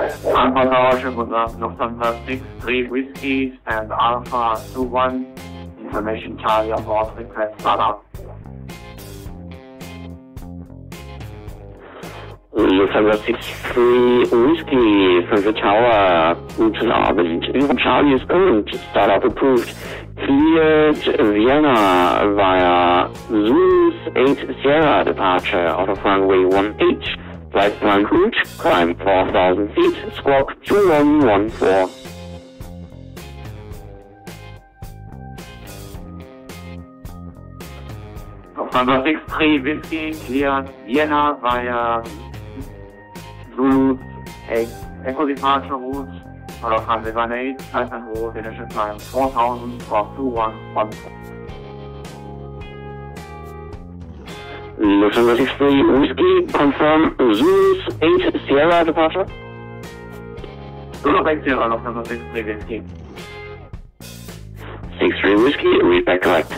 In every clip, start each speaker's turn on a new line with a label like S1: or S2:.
S1: Frankfurt, guten Abend, Lufthansa 6-3 Whiskey and Alpha 21. Information Charlie on board, request start up.
S2: Lufthansa 6-3 Whiskey, Frankfurt Tower, guten Abend. Charlie is current, start up approved. Cleared Vienna via Zulu 8 Sierra departure out of runway 18. Flight plan route, climb 4,000 feet, squawk 2114.
S1: Lufthansa 6-3 Whiskey, cleared Vienna via Zulu 8 Echo departure route out of runway 18, flight plan route, initial climb 4,000, squawk 2114.
S2: Lufthansa 6-3 Whiskey, confirm Zulu 8 Sierra departure.
S1: Zulu 8 Sierra, Lufthansa 6-3 Whiskey.
S2: 6-3 Whiskey, read back correct.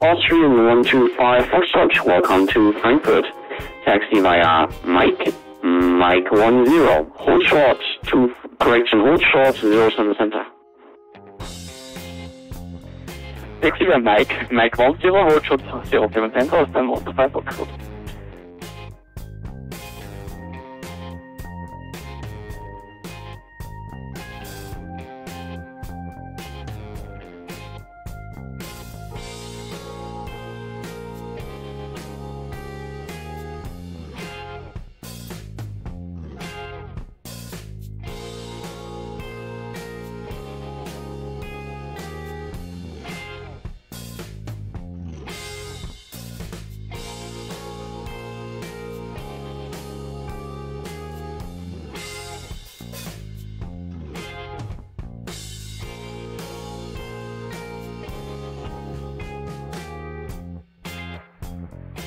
S2: Austrian 125 Foxtrot, welcome to Frankfurt. Taxi via Mike 10, hold short, hold short, 07 center.
S3: Taxi by Mike 10, hold short, 07 center, stand 125 Foxtrot.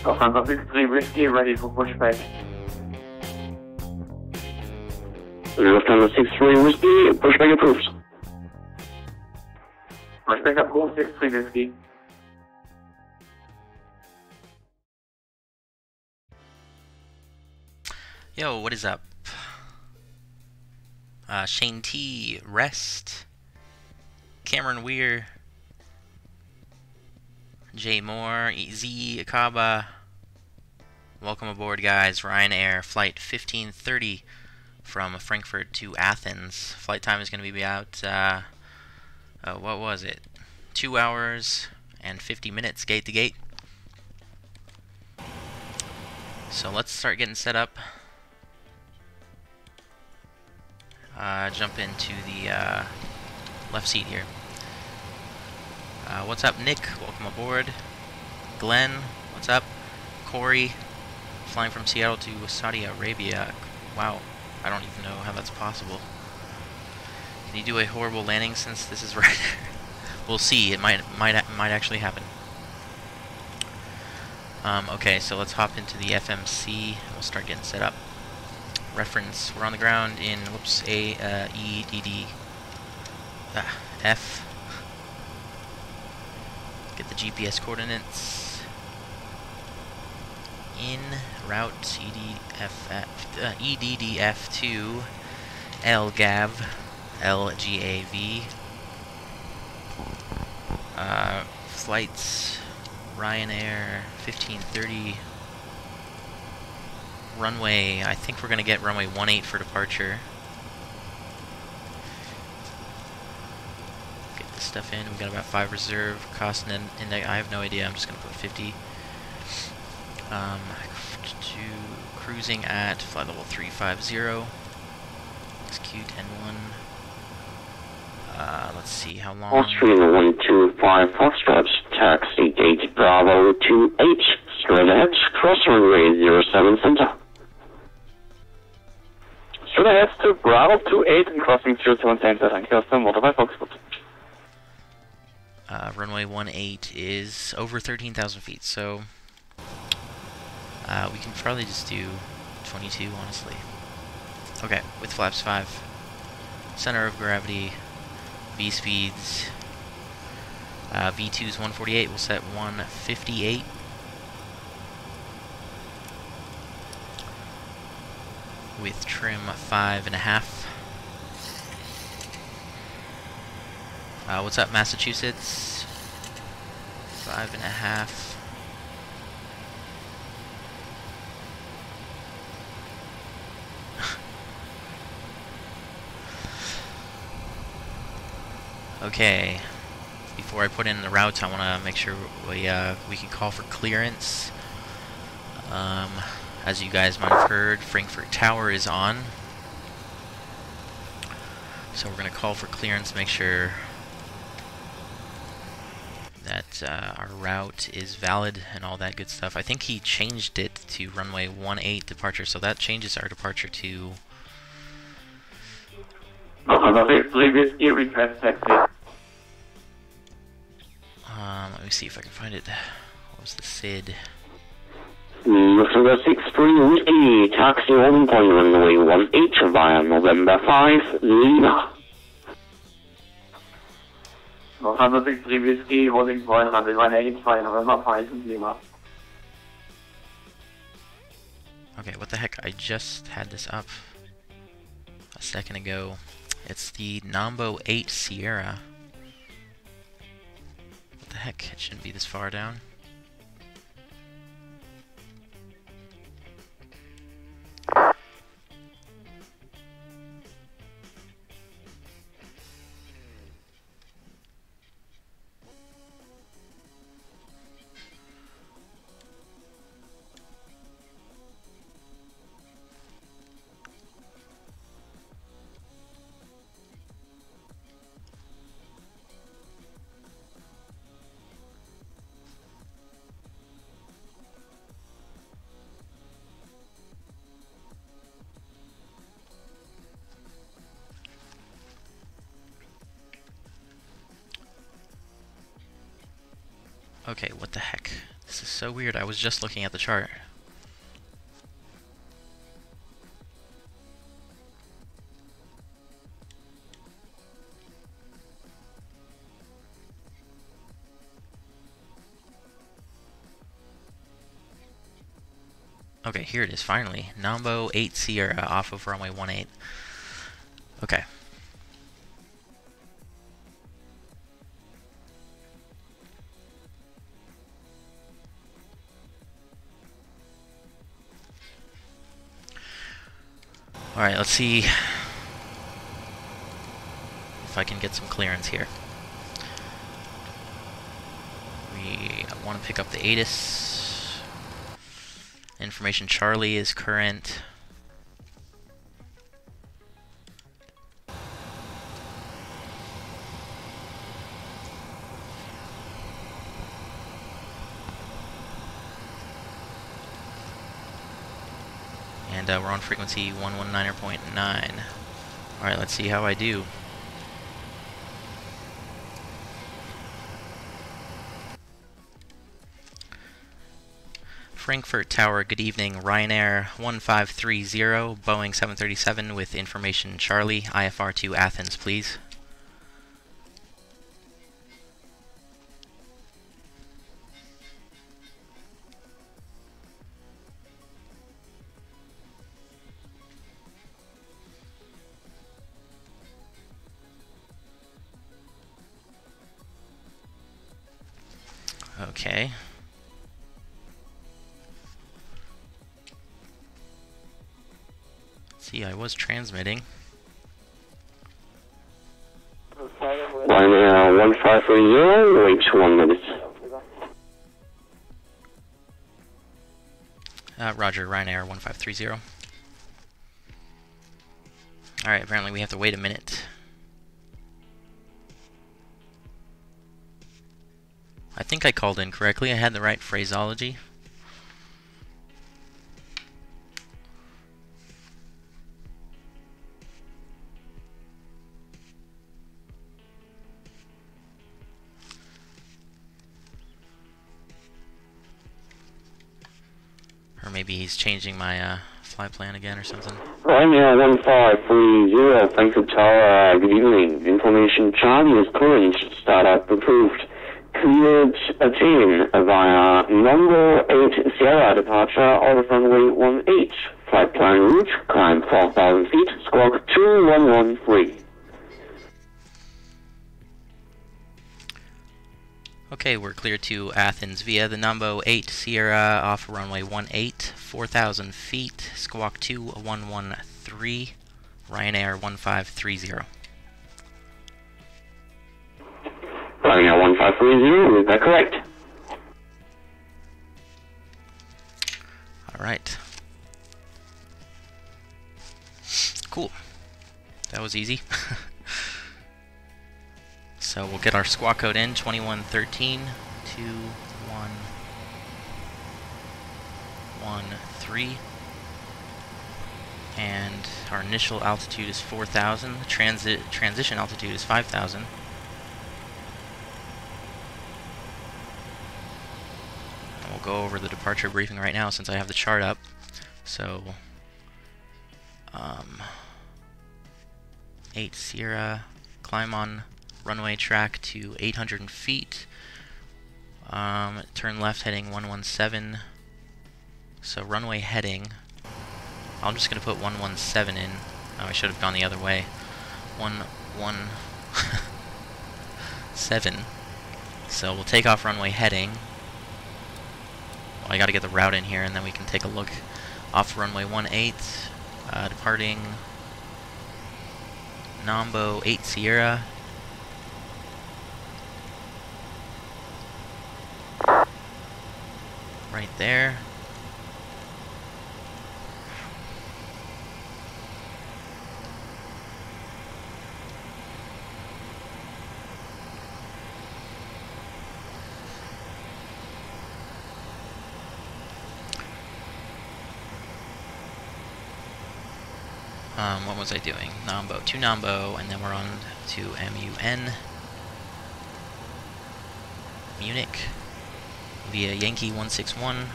S1: Lufthansa 6-3 Whiskey, ready for pushback.
S2: Lufthansa 6-3 Whiskey, pushback approved.
S1: Pushback approved, 6-3 Whiskey.
S4: Yo, what is up? Shane T, Rest, CameronWeir, Jay Moore, Z Akaba. Welcome aboard, guys. Ryanair flight 1530 from Frankfurt to Athens. Flight time is going to be about what was it? 2 hours and 50 minutes gate to gate. So let's start getting set up. Jump into the left seat here. What's up, Nick? Welcome aboard. Glenn, what's up? Corey, flying from Seattle to Saudi Arabia. Wow, I don't even know how that's possible. Can you do a horrible landing since this is right? We'll see. It might actually happen. Okay, so let's hop into the FMC. We'll start getting set up. Reference: we're on the ground in F. Get the GPS coordinates. In route EDDF to LGAV. Flights Ryanair 1530. Runway, I think we're going to get runway 18 for departure. Get this stuff in. We've got about 5 reserve. Cost and index, I have no idea. I'm just going to put 50. Cruising at flight level 350. XQ101. Let's see how long.
S2: Austrian 125 Foxtrot, taxi gate Bravo 28, straight ahead, cross runway 07 center.
S3: Straight ahead to Bravo 28 and crossing 07 center, thank you, Austin, 125 Foxtrot.
S4: Runway 18 is over 13,000 feet, so we can probably just do 22, honestly. Okay, with flaps 5. Center of gravity, V speeds. V2's 148, we'll set 158. with trim 5.5. What's up, Massachusetts? 5.5. Okay. Before I put in the routes, I want to make sure we can call for clearance. As you guys might have heard, Frankfurt Tower is on. So we're going to call for clearance, make sure that our route is valid and all that good stuff. I think he changed it to runway 18 departure, so that changes our departure to... let me see if I can find it. What was the SID?
S2: Sugar 63 Whiskey, taxi holding point runway 18 via November 5, Lima.
S1: November 63 Whiskey, holding point runway 18 via November 5, Lima.
S4: Okay, what the heck? I just had this up a second ago. It's the NOMBO 8 Sierra. What the heck? It shouldn't be this far down. Okay, what the heck? This is so weird. I was just looking at the chart. Okay, here it is, finally. NOMBO 8 Sierra off of runway 18. Okay. Alright, let's see if I can get some clearance here. I want to pick up the Addons. Information Charlie is current. And we're on frequency 119.9. Alright, let's see how I do. Frankfurt Tower, good evening. Ryanair 1530, Boeing 737 with information Charlie, IFR to Athens, please. Okay. See, I was transmitting.
S2: Ryanair 1530, wait 1 minute.
S4: Roger, Ryanair 1530. Alright, apparently we have to wait a minute. I think I called in correctly. I had the right phraseology. Or maybe he's changing my flight plan again or something.
S2: Ryanair 1530, Frankfurt Tower, good evening. Information Charlie is current, startup approved. Cleared attain via NOMBO 8 Sierra departure, all runway 18, flight plan route, climb 4,000 feet, squawk 2113.
S4: Okay, we're clear to Athens via the NOMBO 8 Sierra off runway 18, 4,000 feet, squawk 2113, Ryanair 1530.
S2: Ryanair 1530, is that correct?
S4: Alright. Cool. That was easy. So we'll get our squawk code in, 2113, 2113. And our initial altitude is 4,000. Transition altitude is 5,000. And we'll go over the departure briefing right now since I have the chart up. So, 8 Sierra, climb on runway track to 800 feet. Turn left heading 117. So runway heading, I'm just going to put 117 in. Oh, I should have gone the other way. 117. So we'll take off runway heading. Well, I got to get the route in here, and then we can take a look. Off runway 18, departing NOMBO 8 Sierra. Right there. What was I doing? NOMBO, to NOMBO, and then we're on to MUN, Munich, via Yankee 161.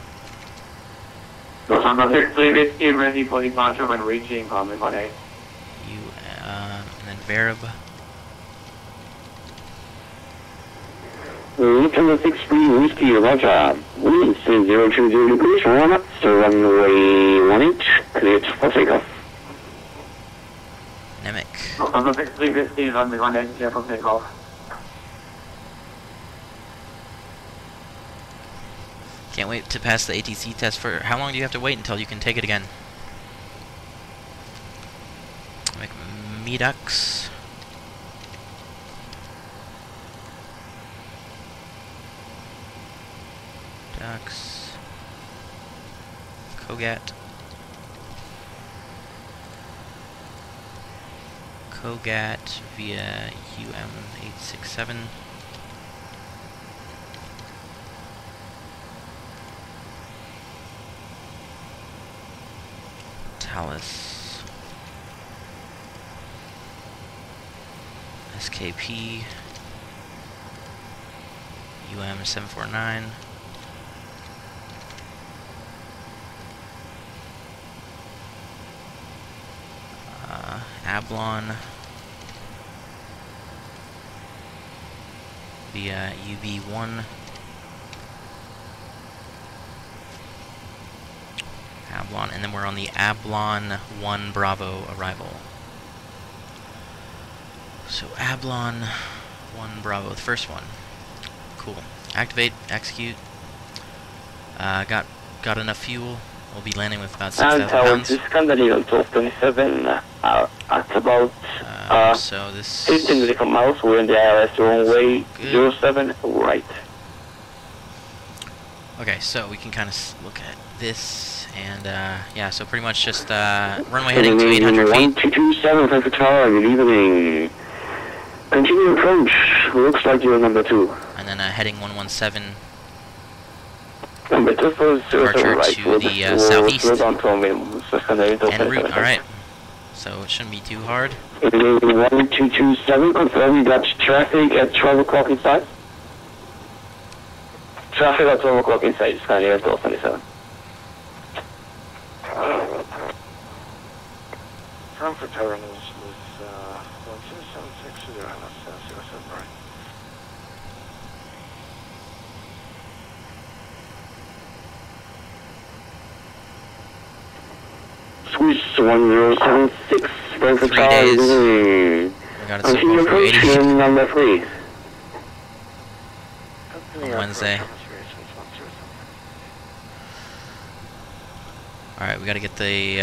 S1: November 63 Whiskey, ready for departure when reaching Common 1A.
S4: And then VAROB.
S2: November 63 Whiskey, Roger. Wind 020 degrees, warm up, so runway 18, cleared for takeoff.
S4: NEMEK.
S1: November 63 Whiskey, runway 18, clear for takeoff.
S4: Can't wait to pass the ATC test. For how long do you have to wait until you can take it again? Like MEDUX. MEDUX. KOGAT. KOGAT via UM867. TALAS, SKP, UM749, ABLON via UB1. ABLON, and then we're on the ABLON 1 Bravo arrival. So ABLON 1 Bravo, the first one. Cool. Activate, execute. Got enough fuel. We'll be landing with about 6,000 pounds.
S2: Scandinavian 1227 at about
S4: so this
S2: 15 nautical miles. We're in the ILS runway 07 right.
S4: Okay, so we can kind of look at this, and yeah, so pretty much just runway heading to 800 feet.
S2: 1227 Frankfurt Tower, good evening. Continue approach, looks like you're number 2.
S4: And then heading 117.
S2: Number 2 for
S4: Departure
S2: right.
S4: to the southeast. En route, alright. So it shouldn't be too hard.
S2: 1227, confirm you got traffic at 12 o'clock inside. Traffic at 12 o'clock inside, Scandinavian 1227.
S5: Frankfurt Tower is 12760, that's 07 right.
S2: Swiss 1076, Frankfurt
S4: 3 days.
S2: Tower.
S4: I got it so far for 80
S2: number 3.
S4: on Wednesday. Alright, we gotta get the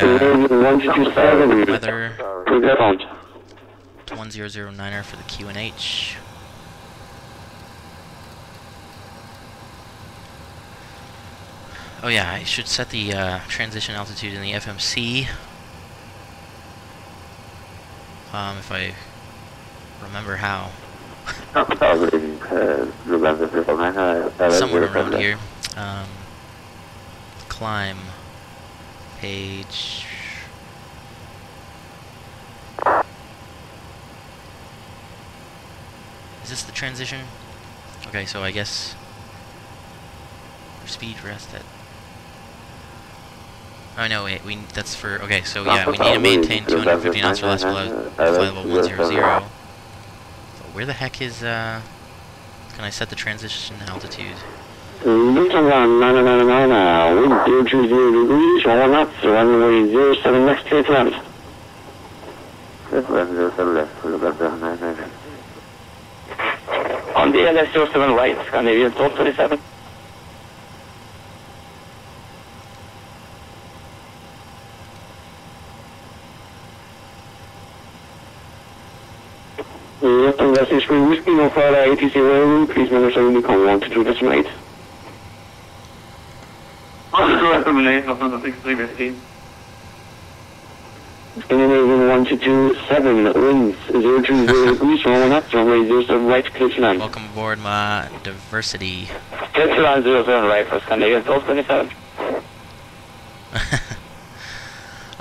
S4: weather. 1009er for the QNH. Oh yeah, I should set the transition altitude in the FMC. If I remember how. Somewhere around here. Climb page. Is this the transition? Okay, so I guess speed rest at. Oh no, wait, that's for, okay, so yeah, we need to maintain 250 knots or less below flight level 100. But where the heck is, can I set the transition altitude?
S2: Wind 020 degrees, all knots, runway 07 left, clear to land.
S3: On the LS07 right, Scandinavian 1227.
S2: Western Spring Whiskey, no further ATC railroad, please remember so we come 122.8. Scandinavian 1227, winds 020 degrees, 1 knots, runway 07 right, clear to land.
S4: Welcome aboard my diversity.
S3: Clear to land 07 right for Scandinavian 1227.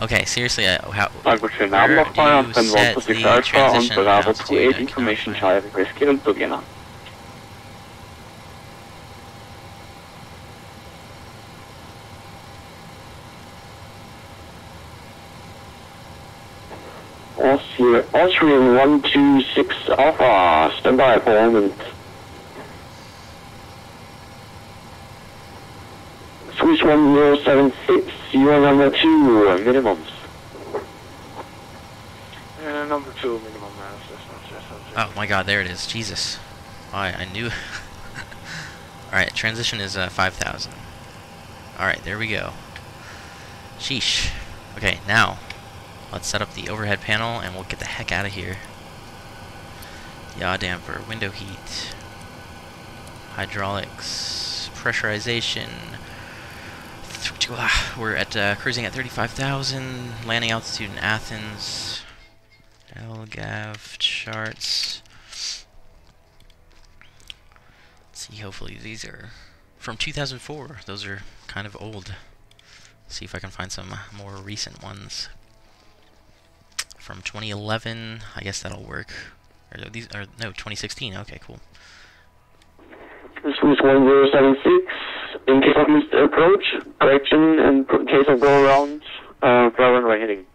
S4: Okay, seriously, how,
S3: Frankfurt
S4: where do you
S3: Nordfeuer,
S4: set the transition altitude? I
S3: information
S4: cannot
S3: child riskieren und beginnen.
S2: Austrian 126 Alpha, stand by for a moment. Swiss 1076, you are number 2, minimums.
S5: Number 2, minimum.
S4: Oh my god, there it is. Jesus. I knew. Alright, transition is 5,000. Alright, there we go. Sheesh. Okay, now, let's set up the overhead panel and we'll get the heck out of here. Yaw damper, window heat, hydraulics, pressurization. We're at cruising at 35,000, landing altitude in Athens. LGAV charts. Let's see, hopefully these are from 2004. Those are kind of old. See if I can find some more recent ones. From 2011, I guess that'll work. Or these are, no, 2016. Okay, cool.
S2: This was 1076. In case of missed approach, correction, and in case of go around, runway heading.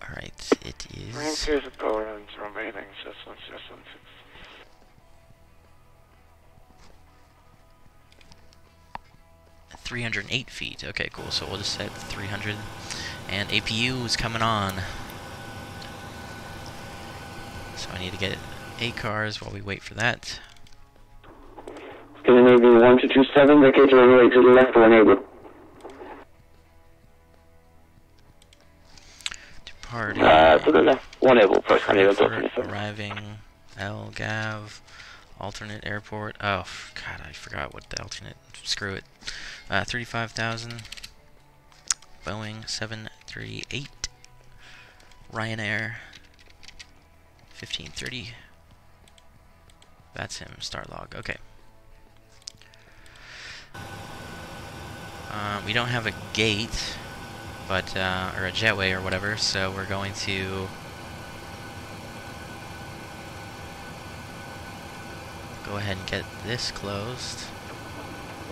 S4: Alright, it is.
S5: In case of go around, runway heading,
S4: 308 feet. Okay, cool. So we'll just set 300. And APU is coming on. So I need to get ACARs while we wait for that.
S2: Scandinavian 1227, vacate runway to the left, 1 able.
S4: Departing.
S3: To the left, 1 able, first Scandinavian 1227.
S4: Arriving. LGAV. Alternate airport. Oh, God, I forgot what the alternate. Screw it. 35,000. Boeing 738. Ryanair. 1530. VATSIM. Start log. Okay. We don't have a gate, but or a jetway or whatever, so we're going to go ahead and get this closed.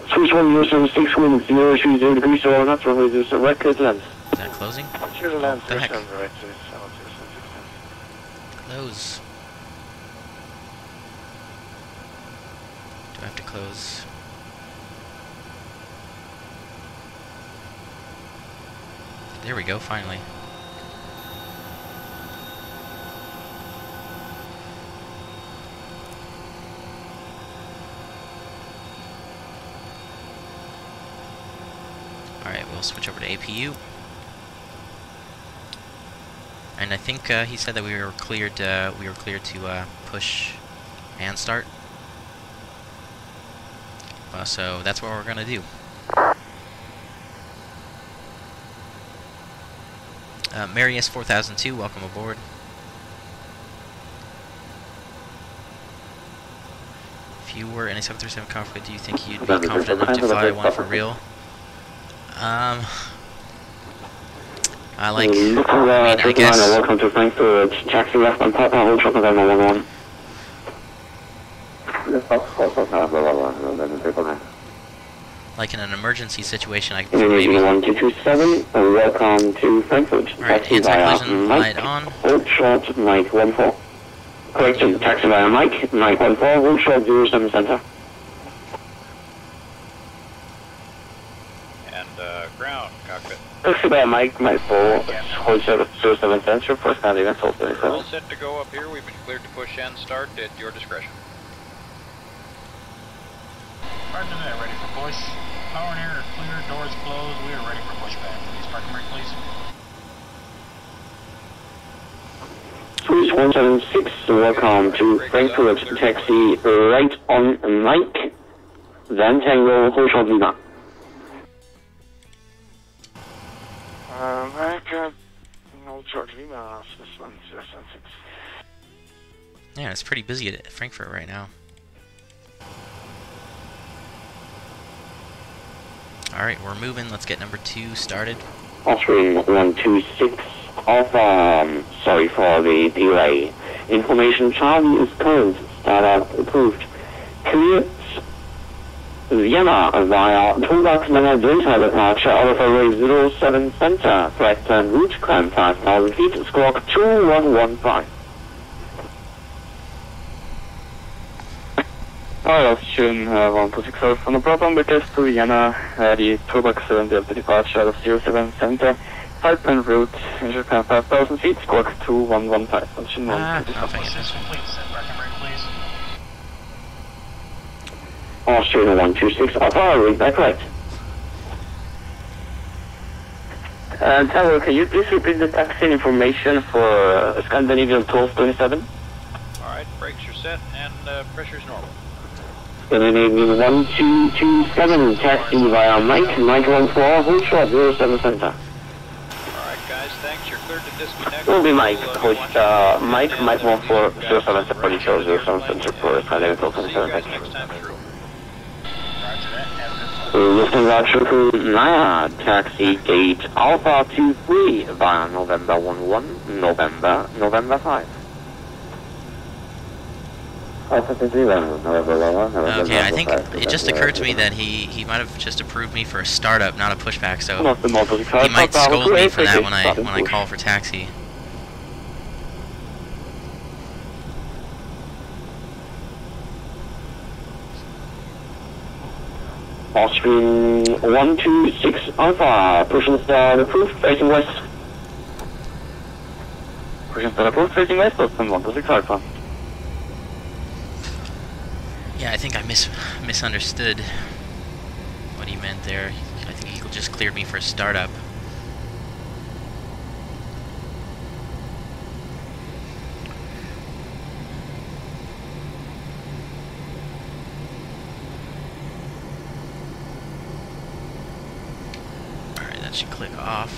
S2: Swiss 1076, wind 030 degrees, so not runway 07 right, clear to land.
S4: Is that closing?
S5: Choose a land,
S4: The heck?
S5: right,
S4: Close. Do I have to close? There we go, finally. Alright, we'll switch over to APU. And I think he said that we were cleared to push and start. So that's what we're gonna do. Marius 4002, welcome aboard. If you were in a 737 cockpit, do you think you'd be confident enough to fly one for real? I guess.
S2: Welcome to Frankfurt. Taxi left on Papa, hold short on 911.
S4: Like in an emergency situation, I could maybe.
S2: 1227, welcome to Frankfurt.
S4: Alright, anti-collision light on.
S2: Hold short, Mike 14. Correction, taxi via Mike 14, hold short 07 center.
S6: And ground, cockpit.
S2: Taxi via Mike 4, hold short 07 center, first kind event, hold 27.
S6: All set to go up here, we've been cleared to push and start at your discretion.
S7: Right in a minute, ready for push. Power and air are clear, doors closed, we are ready for pushback. Please park and brake, please.
S2: Switch 176, welcome to Frankfurt, taxi right on Mike, then Tango, hold short Lima.
S5: Mike, hold short Lima, this one's 6.
S4: Yeah, it's pretty busy at Frankfurt right now. Alright, we're moving. Let's get number 2 started.
S2: Austrian 126, Alpha, sorry for the delay. Information Charlie is current, startup approved. Cleared Vienna via Toolbox Manor Delta departure out of array 07 center, flight plan route, climb 5,000 feet, squawk 2115. Altitude 126 from the problem, because to Vienna, the Toolbox 7 Delta departure out of 07 center, flight plan route, Japan 5,000 feet, squawk 2115. Altitude 126. Austrian 126, Alpha, read back right. Tower, can you please repeat the taxi information for Scandinavian 1227?
S6: Alright, brakes are set and pressure's normal.
S2: Scandinavian 1227, taxi via Mike 14, hold short 07 center.
S6: Alright guys, thanks, you're cleared to disconnect.
S2: Will be Mike, push Mike 14, 07 center, 07 center for Scandinavian 1227, thank you.
S6: Next time through.
S2: Lifting Roger to Naya, taxi gate Alpha 23 via November 11, November 5.
S4: Okay, I think it just occurred to me that he might have just approved me for a startup, not a pushback, so he might scold me for that when I call for taxi.
S2: Austrian 126 Alpha, pushing start approved, facing west. Pushing start approved, facing west, Austin 126 Alpha.
S4: Yeah, I think I misunderstood what he meant there. I think he just cleared me for a startup. That should click off.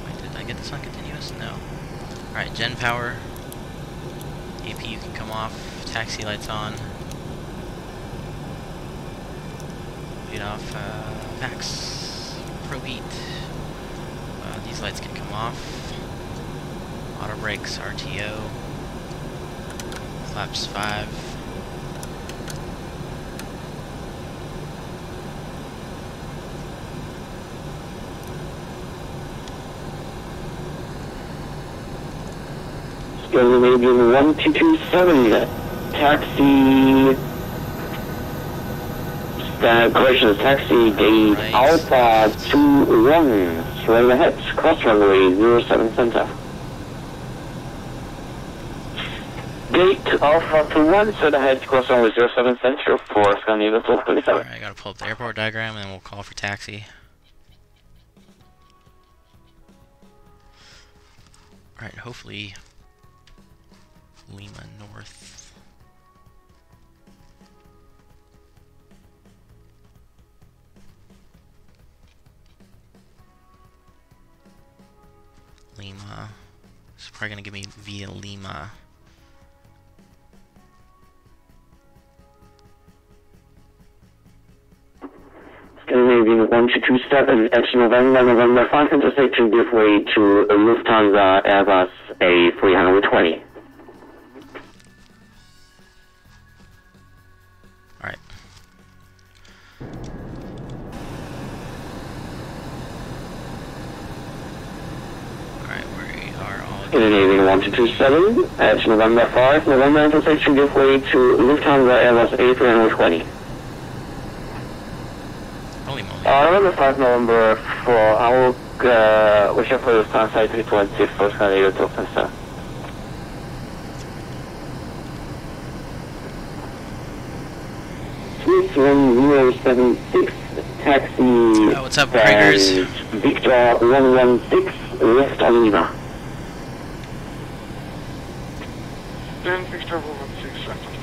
S4: Wait, did I get this on continuous? No. Alright, gen power. APU can come off. Taxi lights on. Lead off. Vax. Proheat. These lights can come off. Auto brakes, RTO. Flaps 5.
S2: Scandinavian 1227, taxi corrections, taxi gate Alpha 21, straight ahead, cross runway 07 center. Gate Alpha 21, straight ahead, cross runway 07 center for Scandinavia 1227.
S4: Alright, I gotta pull up the airport diagram and then we'll call for taxi. Alright, hopefully Lima North. Lima. It's probably gonna give me via Lima.
S2: Scandinavian 1227, X November 5 intersection, give way to Lufthansa Airbus A320.
S4: Alright. Alright, we are all
S2: Scandinavian 1227, X November 5, November intersection, give way to Lufthansa Airbus A320.
S4: holy moly.
S2: November 5, November 4, I will wish you for Lufthansa A320 for Scandinavia 1227. 31076, taxi.
S4: What's up, Craters?
S2: Victor 116, left on Lima.
S5: Then Victor 116, left on Lima.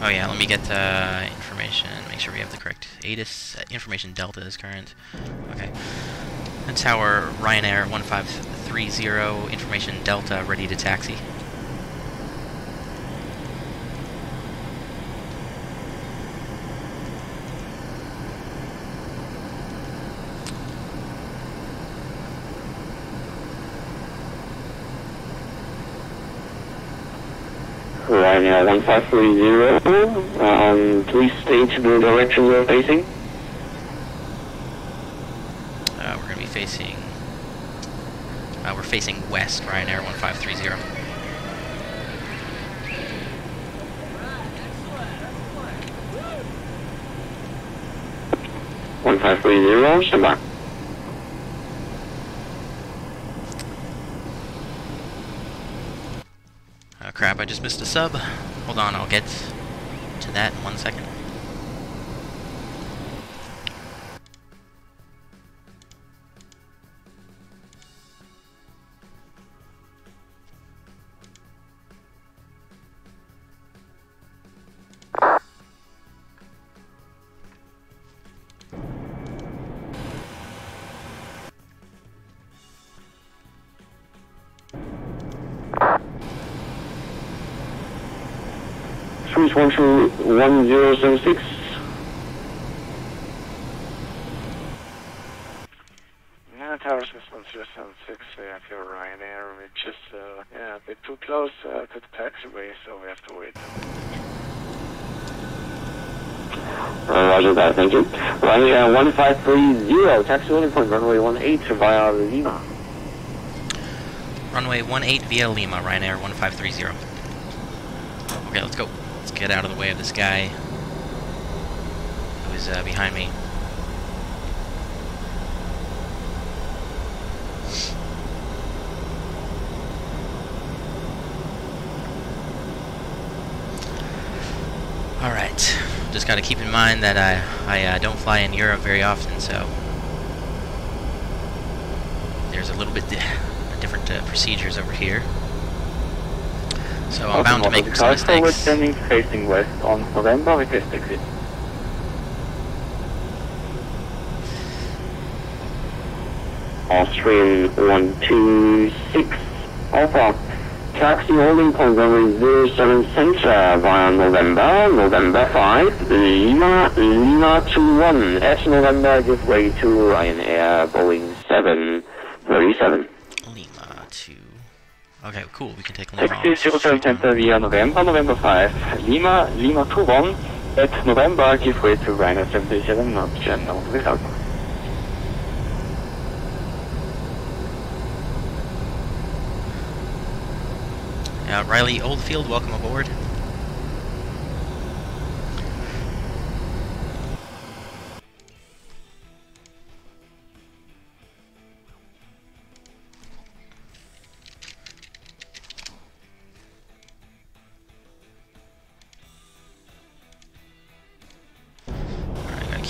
S4: Oh yeah, let me get information, make sure we have the correct ATIS. Information Delta is current. Okay. And Tower Ryanair 1530, information Delta, ready to taxi.
S2: Ryanair 1530, please state the direction you're facing.
S4: We're going to be facing... we're facing west, Ryanair 1530.
S2: One 1530, stand by.
S4: Crap, I just missed a sub. Hold on, I'll get to that in 1 second.
S2: Cruise 121076.
S5: Yeah, Tower System 076, I feel Ryanair, we're just, yeah, a bit too close to the taxiway, so we have to wait.
S2: Roger that, thank you. Ryanair 1530, taxi holding point, runway 18 via Lima.
S4: Runway 18 via Lima, Ryanair 1530. Okay, let's go. Let's get out of the way of this guy who is behind me. Alright, just gotta keep in mind that I don't fly in Europe very often, so there's a little bit different procedures over here. So I'm bound to make some mistakes.
S2: Standing facing west on November with this exit. Austrian 126 Alpha. Taxi holding point runway 07 center via November 5, Lima 21. At November, give way to Ryanair Boeing 737.
S4: Lima 2. Okay, cool, we can take Lima
S2: Taxi
S4: off.
S2: 07 center via November 5, Lima 21. At November, give way to Ryanair 737, not general without.
S4: Riley Oldfield, welcome aboard.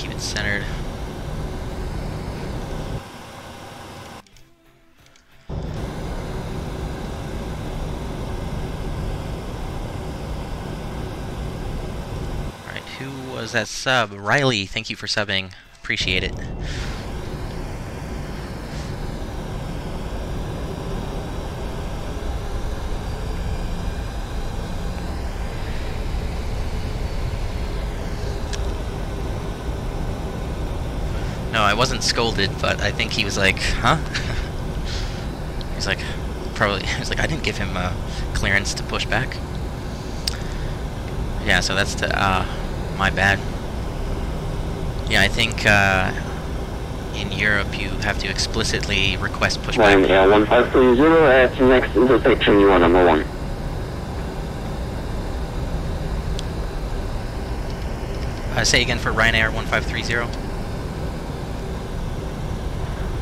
S4: keep it centered. Alright, who was that sub? Riley, thank you for subbing. Appreciate it. No, I wasn't scolded, but I think he was like, huh? He's like, probably, he was like, I didn't give him clearance to push back. Yeah, so that's the, my bad. Yeah, I think in Europe you have to explicitly request pushback.
S2: Yeah, 1530 at the next intersection, you are number 1.
S4: Say again for Ryanair 1530.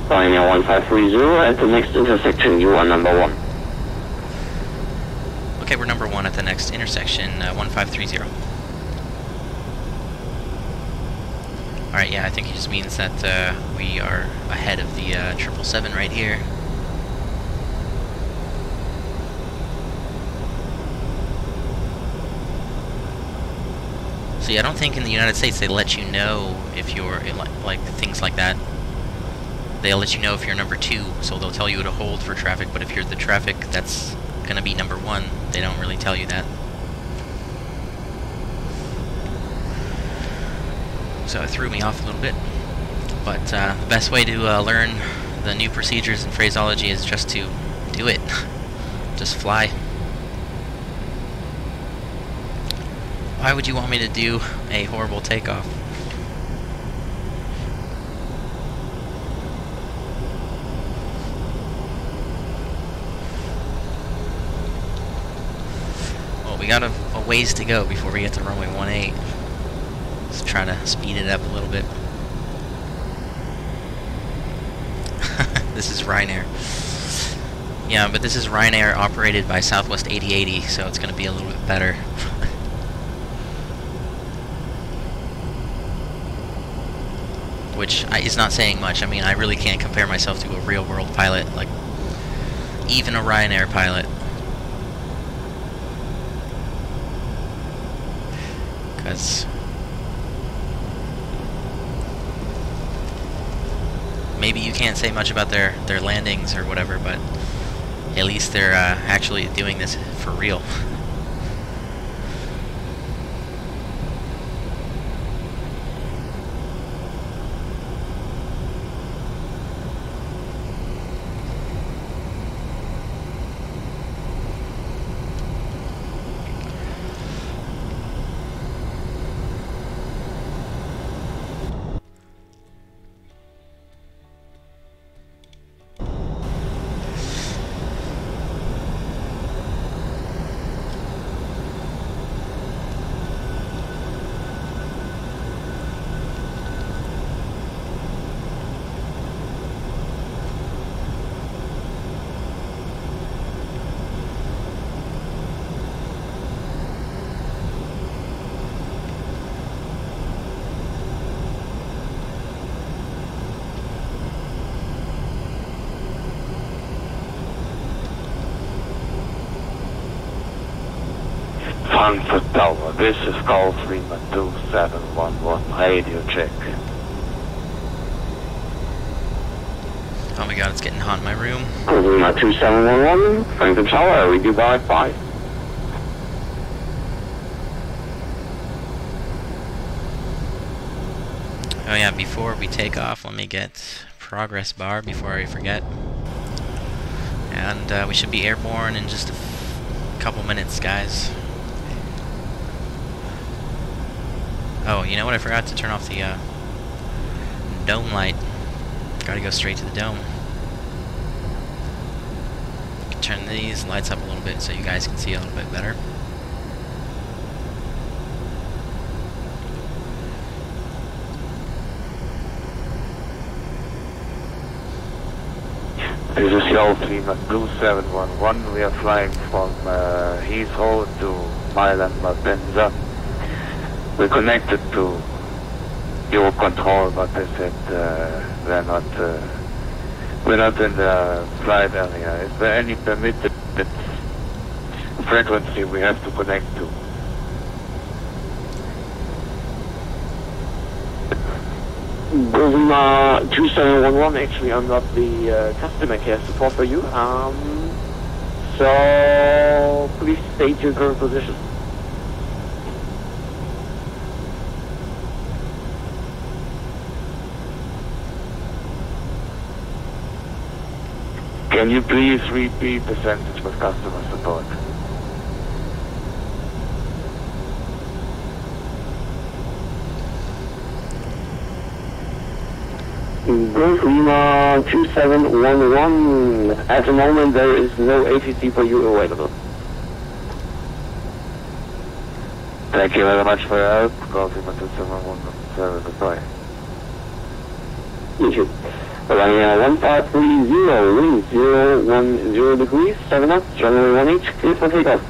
S2: Ryanair 1530 at the next intersection, you are number 1.
S4: Okay, we're number 1 at the next intersection, 1530. Alright, yeah, I think it just means that we are ahead of the 777 right here. See, I don't think in the United States they let you know if you're, like things like that. They'll let you know if you're number 2, so they'll tell you to hold for traffic, but if you're the traffic that's gonna be number 1, they don't really tell you that. So it threw me off a little bit. But the best way to learn the new procedures and phraseology is just to do it. Just fly. Why would you want me to do a horrible takeoff? Well, we got a ways to go before we get to runway 18. Let's try to speed it up a little bit. This is Ryanair. Yeah, but this is Ryanair operated by Southwest 8080, so it's going to be a little bit better. Which is not saying much. I mean, I really can't compare myself to a real-world pilot, like even a Ryanair pilot. Because maybe you can't say much about their landings or whatever, but at least they're actually doing this for real.
S5: Frankfurt Tower, this is call 32711, radio check.
S4: Oh my god, it's getting hot in my room.
S2: 2711, Frankfurt Tower, we do by 5.
S4: Oh yeah, before we take off, let me get progress bar before I forget. And we should be airborne in just a couple minutes, guys. Oh, you know what? I forgot to turn off the dome light. Gotta go straight to the dome. Turn these lights up a little bit so you guys can see a little bit better.
S5: This is Yeltsin Blue 711. We are flying from Heathrow to Milan Malpensa. We're connected to your control, but they said we're not in the flight area. Is there any permitted frequency we have to connect to?
S2: Lima 2711, actually I'm not the customer care support for you. So please state your current position.
S5: Can you please repeat the sentence with customer support?
S2: Golf Lima 2711. At the moment there is no ATC for you available.
S5: Thank you very much for your help. Golf Lima 2711. Goodbye.
S2: You too. Ryanair 1530, wind 010 degrees, 7 knots, runway 18, cleared for takeoff.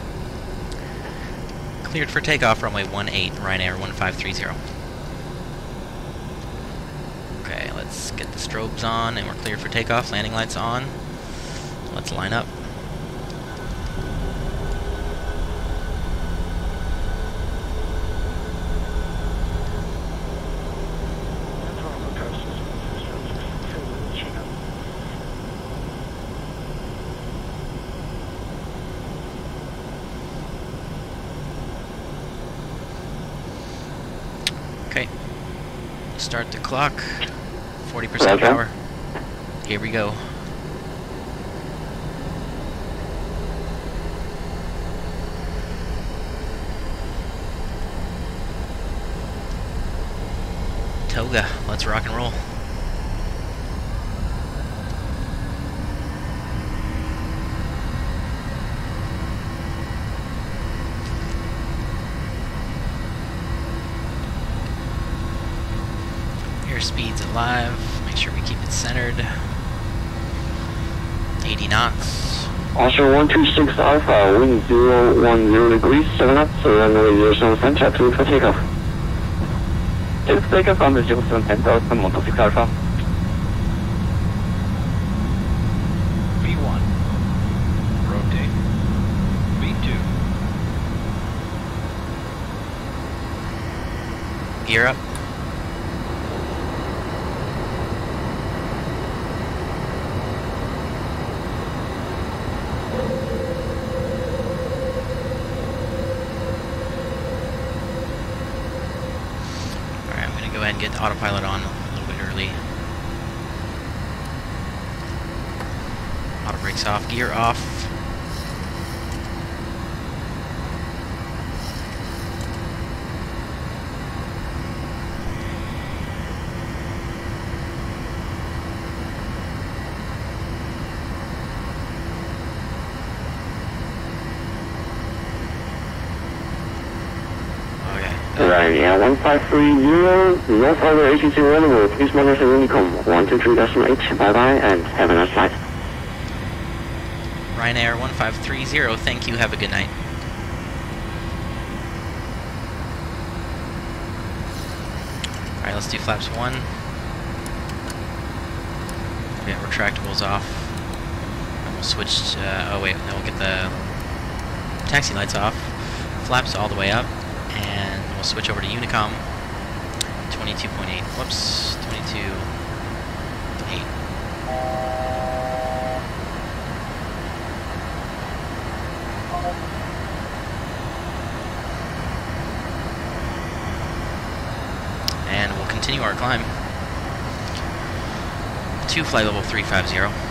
S4: Cleared for takeoff, runway 18, Ryanair 1530. Okay, let's get the strobes on, and we're cleared for takeoff. Landing lights on. Let's line up. Okay, start the clock, 40% power. Here we go. Toga, let's rock and roll. Airspeed's alive. Make sure we keep it centered. 80 knots.
S2: Oscar 126 Alpha, wind 010 degrees, 7 knots, runway 07 center, cleared for takeoff.
S3: It's takeoff on the 07 center, 126 Alpha.
S6: V1. Rotate. V2.
S4: Gear up. Go ahead and get the autopilot on a little bit early. Auto brakes off, gear off.
S2: Ryanair 1530, no further ATC available. Please monitor Unicom 123.8. Bye-bye and have a nice flight.
S4: Ryanair 1530, thank you, have a good night. Alright, let's do flaps 1. Get retractables off. And we'll switch to, oh wait, then we'll get the taxi lights off. Flaps all the way up. And we'll switch over to Unicom 22.8. Whoops, 22.8. And we'll continue our climb to flight level 350.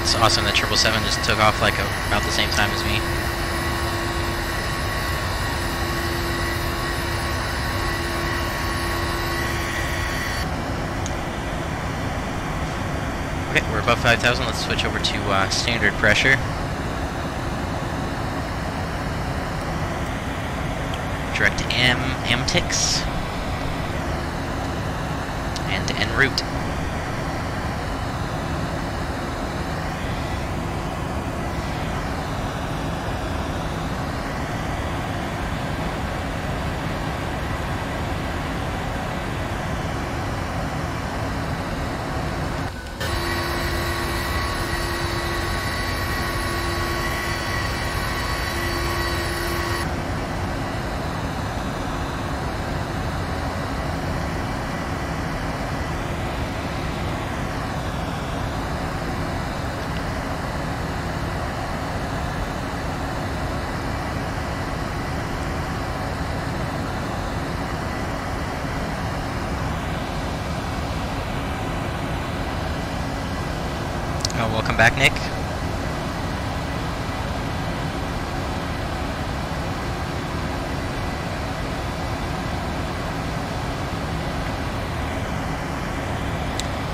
S4: It's awesome that 777 just took off like about the same time as me. Okay, we're above 5,000, let's switch over to standard pressure. Direct MTIX and en route. Welcome back, Nick.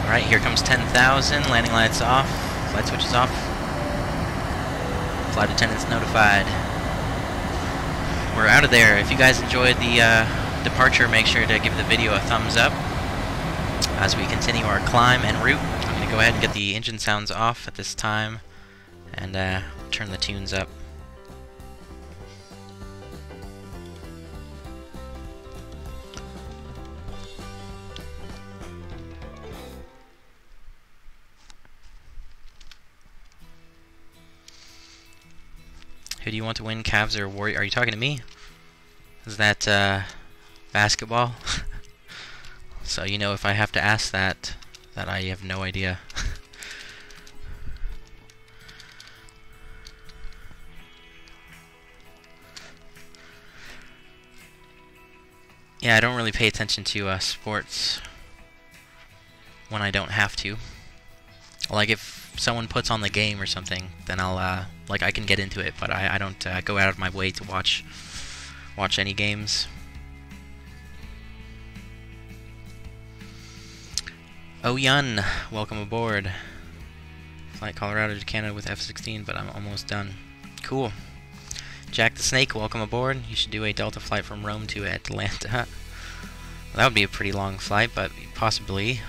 S4: Alright, here comes 10,000. Landing lights off. Flight switches off. Flight attendants notified. We're out of there. If you guys enjoyed the departure, make sure to give the video a thumbs up as we continue our climb en route. I'm going to go ahead and get the engine sounds off at this time and turn the tunes up. Who do you want to win, Cavs or Warriors? Are you talking to me? Is that basketball? So you know, if I have to ask that I have no idea. Yeah, I don't really pay attention to sports when I don't have to. Like if someone puts on the game or something, then I'll like I can get into it, but I don't go out of my way to watch any games. Oh Yun, welcome aboard. Flight Colorado to Canada with F-16, but I'm almost done. Cool. Jack the Snake, welcome aboard. You should do a Delta flight from Rome to Atlanta. That would be a pretty long flight, but possibly.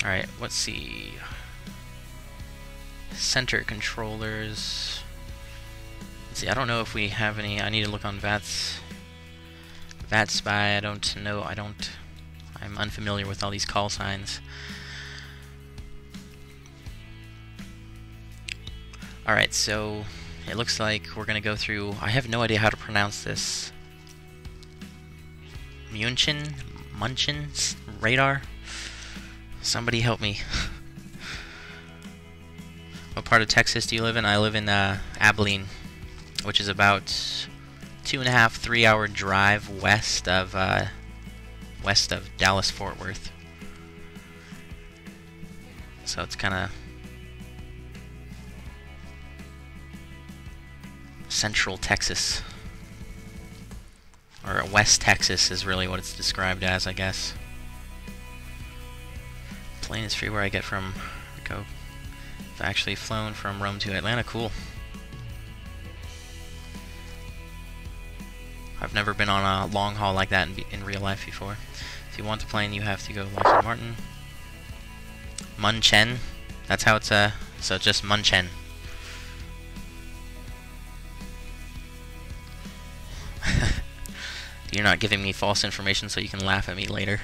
S4: Alright, let's see. Center controllers. Let's see, I don't know if we have any. I need to look on VATSIM. I don't know. I'm unfamiliar with all these call signs. Alright, so it looks like we're gonna go through. I have no idea how to pronounce this. Munchin radar? Somebody help me. What part of Texas do you live in? I live in ABLON, which is about 2.5–3 hour drive west of Dallas Fort Worth. So it's kind of central Texas, or West Texas is really what it's described as, I guess. Plane is free where I get from. Go. I've actually flown from Rome to Atlanta. Cool. I've never been on a long haul like that in real life before. If you want the plane, you have to go Lockheed Martin. Munchen. That's how it's so just Munchen. You're not giving me false information so you can laugh at me later.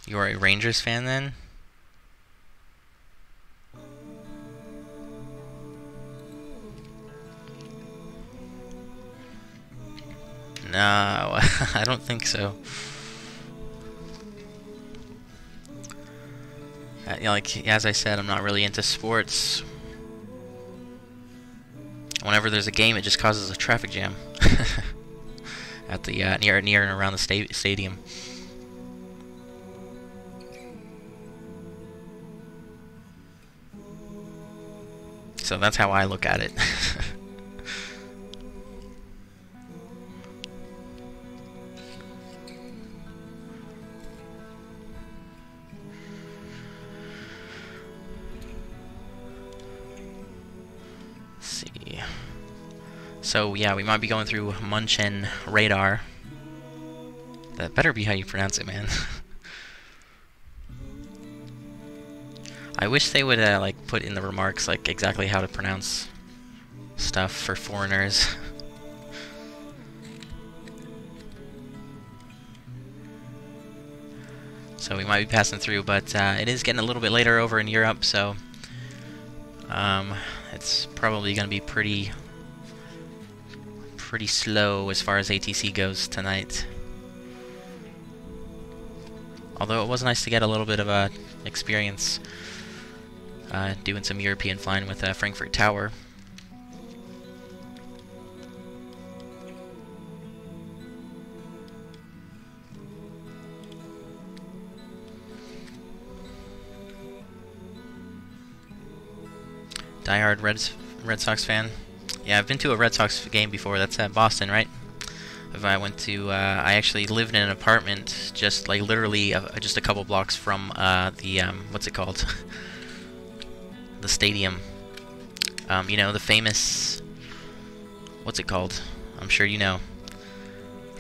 S4: You are a Rangers fan then? No, I don't think so. Like, as I said, I'm not really into sports. Whenever there's a game, it just causes a traffic jam at the near and around the stadium. So that's how I look at it. See. So yeah, we might be going through Munchen radar. That better be how you pronounce it, man. I wish they would like put in the remarks like exactly how to pronounce stuff for foreigners. So we might be passing through, but it is getting a little bit later over in Europe, so it's probably going to be pretty slow as far as ATC goes tonight. Although it was nice to get a little bit of a experience doing some European flying with Frankfurt Tower. Diehard Red Sox fan. Yeah, I've been to a Red Sox game before. That's at Boston, right? I went to. I actually lived in an apartment just like literally just a couple blocks from the what's it called? The stadium. You know, the famous. What's it called? I'm sure you know.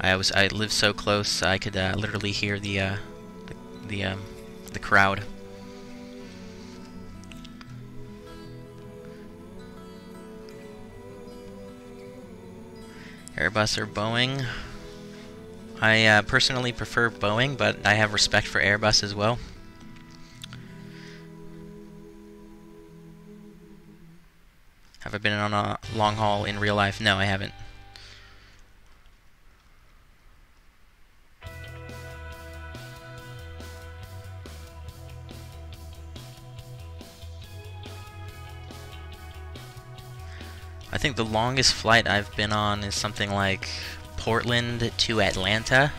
S4: I lived so close I could literally hear the crowd. Airbus or Boeing? I personally prefer Boeing, but I have respect for Airbus as well. Have I been on a long haul in real life? No, I haven't. I think the longest flight I've been on is something like Portland to Atlanta,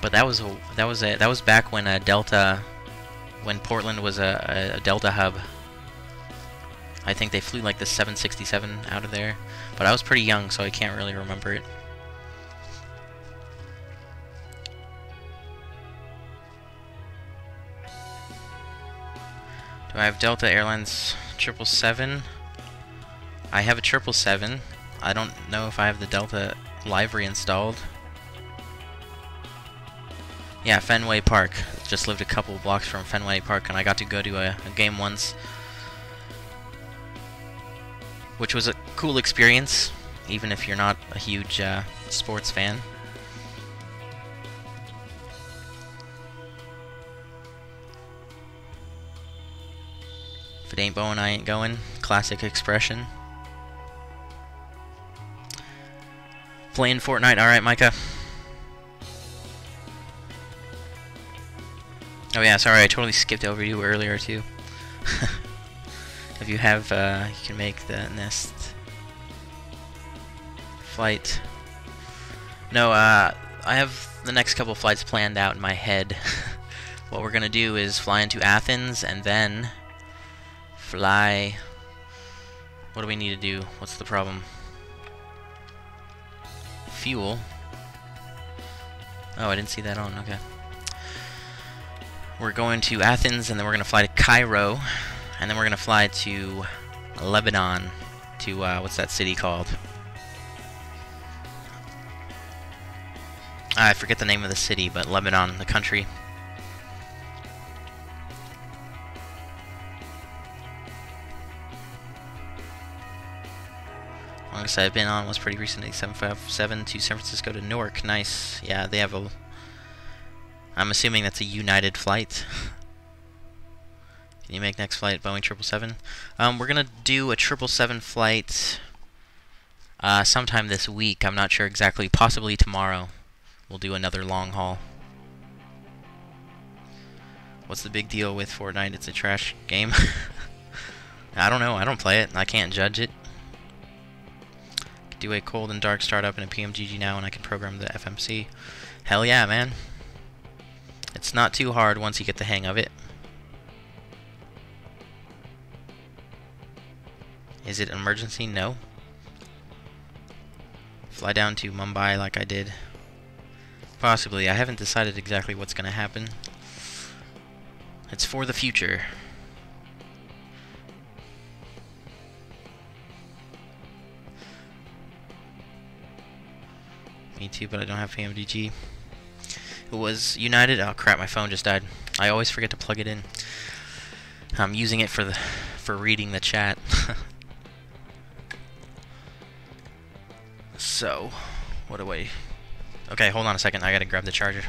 S4: but that was back when when Portland was a Delta hub. I think they flew like the 767 out of there, but I was pretty young, so I can't really remember it. Do I have Delta Airlines 777? I have a 777. I don't know if I have the Delta livery installed. Yeah, Fenway Park. Just lived a couple blocks from Fenway Park, and I got to go to a game once, which was a cool experience, even if you're not a huge sports fan. If it ain't Boeing, I ain't going. Classic expression. Playing Fortnite, alright, Micah. Oh yeah, sorry, I totally skipped over you earlier too. If you have, you can make the next flight. No, I have the next couple flights planned out in my head. What we're gonna do is fly into Athens and then fly. What do we need to do? What's the problem? Fuel. Oh, I didn't see that on. Okay. We're going to Athens, and then we're going to fly to Cairo, and then we're going to fly to Lebanon, to, what's that city called? I forget the name of the city, but Lebanon, the country. Longest I've been on was pretty recently, 757 to San Francisco to Newark. Nice. Yeah, they have a... I'm assuming that's a United flight. Can you make next flight Boeing 777? We're going to do a 777 flight sometime this week. I'm not sure exactly. Possibly tomorrow. We'll do another long haul. What's the big deal with Fortnite? It's a trash game. I don't know. I don't play it. I can't judge it. Do a cold and dark startup in a PMDG now, and I can program the FMC. Hell yeah, man. It's not too hard once you get the hang of it. Is it an emergency? No. Fly down to Mumbai like I did. Possibly. I haven't decided exactly what's going to happen. It's for the future. Me too, but I don't have PMDG. It was United. Oh crap, my phone just died. I always forget to plug it in. I'm using it for reading the chat. So, what do I... Okay, hold on a second. I gotta grab the charger.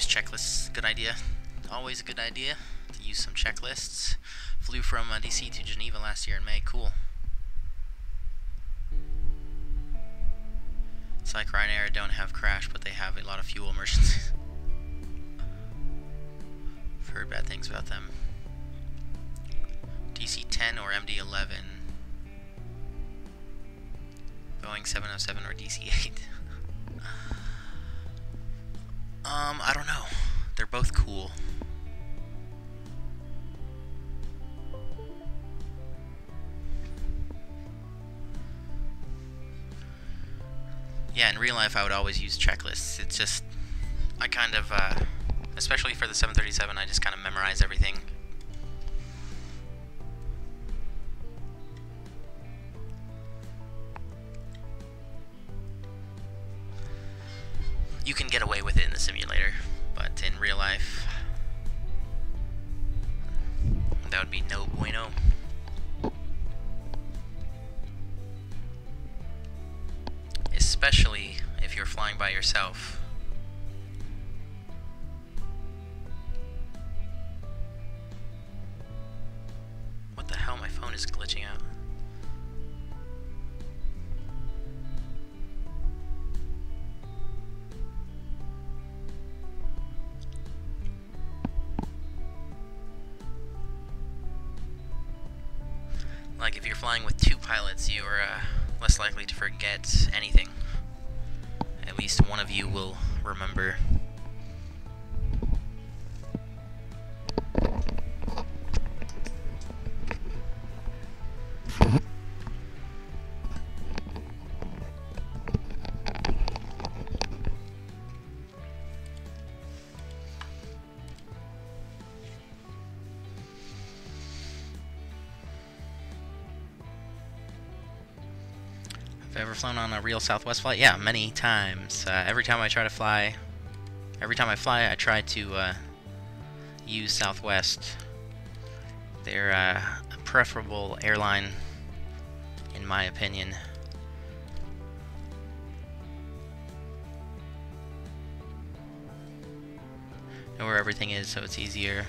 S4: Checklists, good idea. Always a good idea to use some checklists. Flew from DC to Geneva last year in May. Cool. It's like Ryanair don't have crash, but they have a lot of fuel emergencies. I've heard bad things about them. DC-10 or MD-11. Boeing 707 or DC-8. I don't know. They're both cool. Yeah, in real life I would always use checklists. It's just, I kind of, especially for the 737, I just kind of memorize everything. You can get away with it in the simulator, but in real life, that would be no bueno. Especially if you're flying by yourself. What the hell? My phone is glitching out. Like, if you're flying with two pilots, you're less likely to forget anything. At least one of you will remember. Have I ever flown on a real Southwest flight? Yeah, many times. Every time I fly, I try to use Southwest. They're a preferable airline, in my opinion. Know where everything is, so it's easier.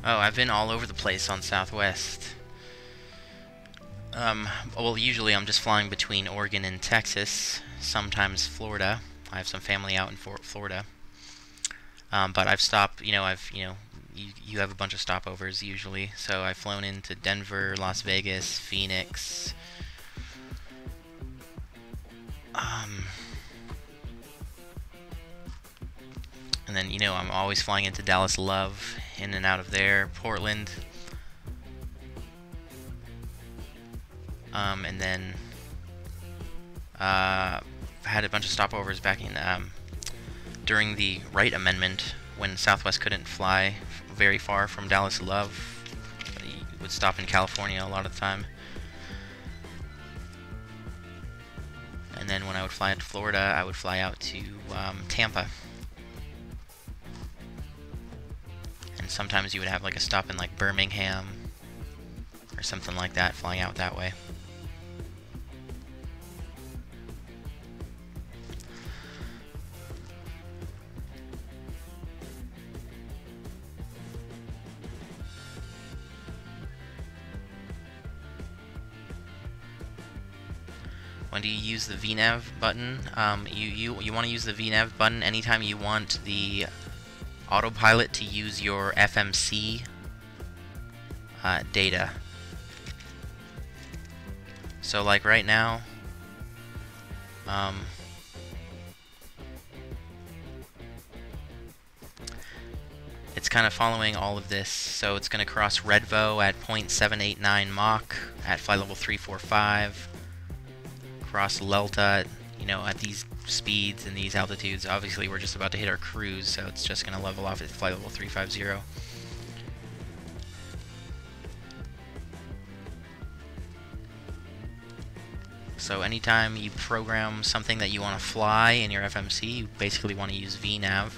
S4: Oh, I've been all over the place on Southwest. Well, usually I'm just flying between Oregon and Texas, sometimes Florida. I have some family out in Florida. But I've stopped, you have a bunch of stopovers usually. So I've flown into Denver, Las Vegas, Phoenix. And then, I'm always flying into Dallas Love, in and out of there, Portland. And then had a bunch of stopovers back in during the Wright Amendment, when Southwest couldn't fly very far from Dallas Love. He would stop in California a lot of the time. And then when I would fly out to Florida, I would fly out to Tampa. And sometimes you would have like a stop in like Birmingham or something like that, flying out that way. When do you use the VNAV button? You want to use the VNAV button anytime you want the autopilot to use your FMC data. So like right now, it's kind of following all of this. So it's going to cross Redvo at 0.789 Mach at flight level 345. Cross Lelta, you know, at these speeds and these altitudes. Obviously, we're just about to hit our cruise, so it's just going to level off at flight level 350. So anytime you program something that you want to fly in your FMC, you basically want to use VNAV,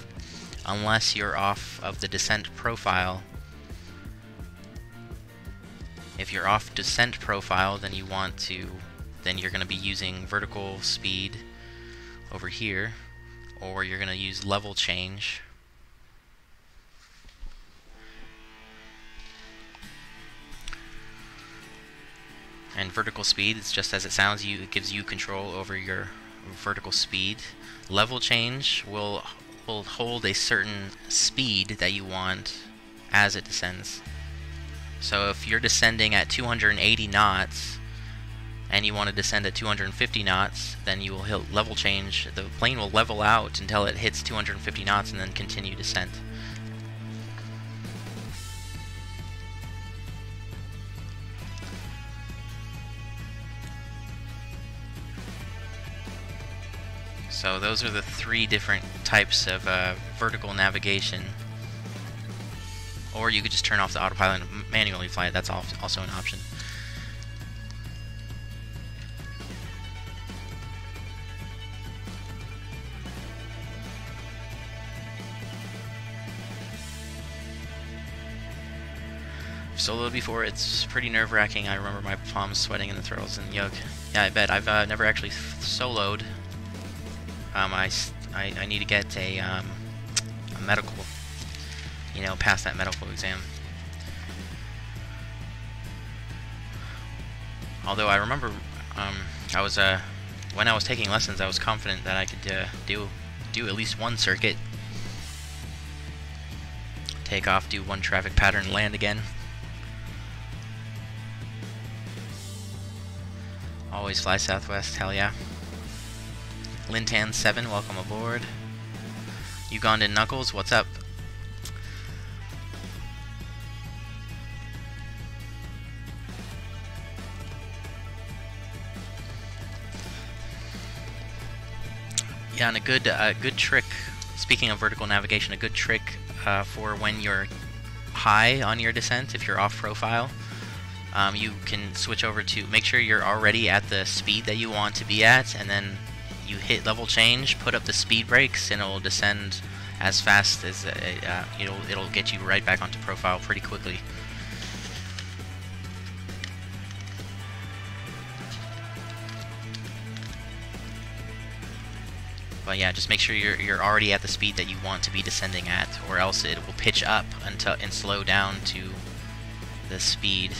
S4: unless you're off of the descent profile. If you're off descent profile, then you're going to be using vertical speed over here, or you're going to use level change. And vertical speed, it's just as it sounds, it gives you control over your vertical speed. Level change will hold a certain speed that you want as it descends. So if you're descending at 280 knots and you want to descend at 250 knots, then you will hit level change. The plane will level out until it hits 250 knots and then continue descent. So those are the three different types of vertical navigation. Or you could just turn off the autopilot and manually fly it. That's also an option. I've soloed before. It's pretty nerve-wracking. I remember my palms sweating and the throttles and yug. Yeah, I bet. I've never actually soloed. I need to get a medical, you know, pass that medical exam. Although I remember, I was when I was taking lessons, I was confident that I could do at least one circuit, take off, do one traffic pattern, land again. Always fly Southwest, hell yeah. Lintan7, welcome aboard. Ugandan Knuckles, what's up? Yeah, and a good trick, speaking of vertical navigation, a good trick for when you're high on your descent, if you're off profile, you can switch over to, make sure you're already at the speed that you want to be at, and then you hit level change, put up the speed brakes, and it'll descend as fast as it'll get you right back onto profile pretty quickly. But yeah, just make sure you're already at the speed that you want to be descending at, or else it will pitch up and slow down to the speed.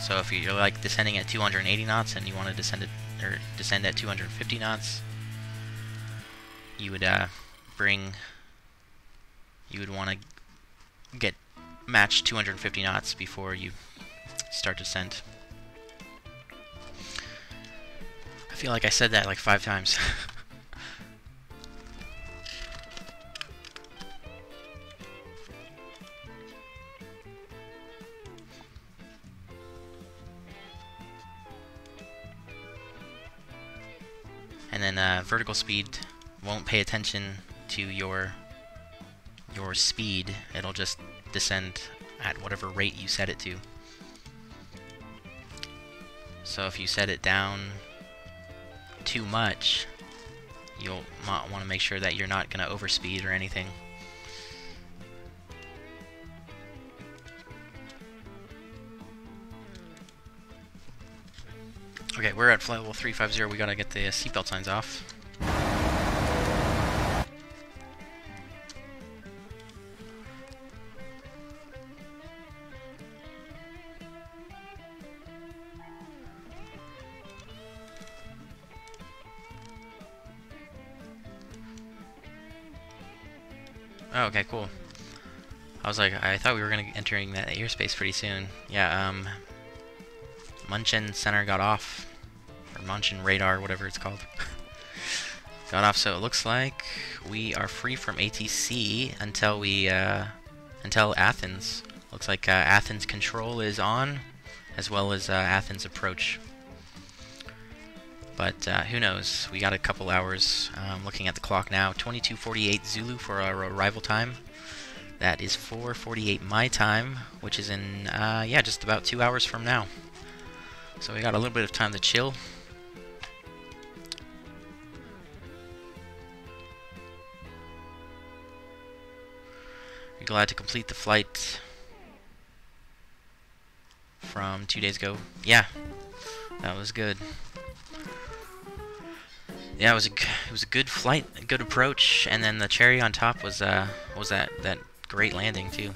S4: So if you're like descending at 280 knots and you want to descend at 250 knots, you would want to get match 250 knots before you start descent. I feel like I said that like 5 times. And then vertical speed won't pay attention to your speed. It'll just descend at whatever rate you set it to. So if you set it down too much, you'll want to make sure that you're not going to overspeed or anything. Okay, we're at flight level 350. We gotta get the seatbelt signs off. Oh, okay, cool. I was like, I thought we were gonna be entering that airspace pretty soon. Yeah, Munchen Center got off, or Munchen Radar, whatever it's called. Got off, so it looks like we are free from ATC until we, until Athens. Looks like Athens control is on, as well as Athens approach. But who knows? We got a couple hours. Looking at the clock now, 22:48 Zulu for our arrival time. That is 4:48 my time, which is in yeah, just about 2 hours from now. So we got a little bit of time to chill. We're glad to complete the flight from 2 days ago. Yeah, that was good. Yeah, it was a good flight, a good approach, and then the cherry on top was that great landing too.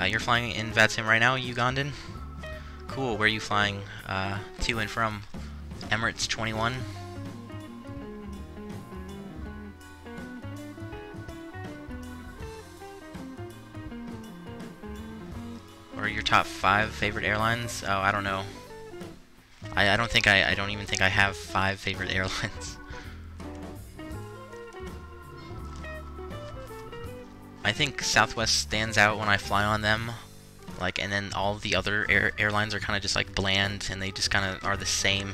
S4: You're flying in VATSIM right now, Ugandan? Cool. Where are you flying to and from? Emirates 21. What are your top 5 favorite airlines? Oh, I don't know. I don't even think I have 5 favorite airlines. I think Southwest stands out when I fly on them, like, and then all the other airlines are kind of just like bland, and they just kind of are the same.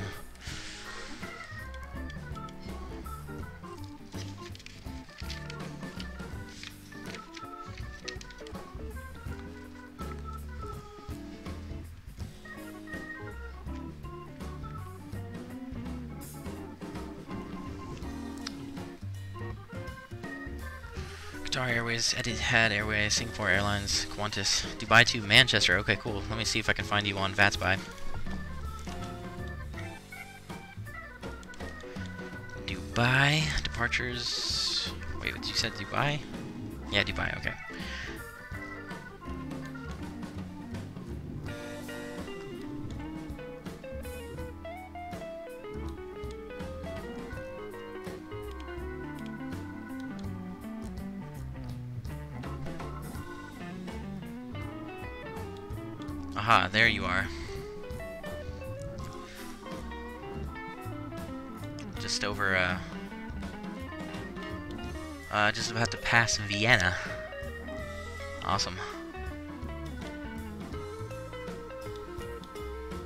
S4: Qatar Airways, Etihad Airways, Singapore Airlines, Qantas, Dubai to Manchester. Okay, cool. Let me see if I can find you on VATSBuy. Dubai departures. Wait, you said Dubai? Yeah, Dubai. Okay. Aha, there you are. Just over, just about to pass Vienna. Awesome.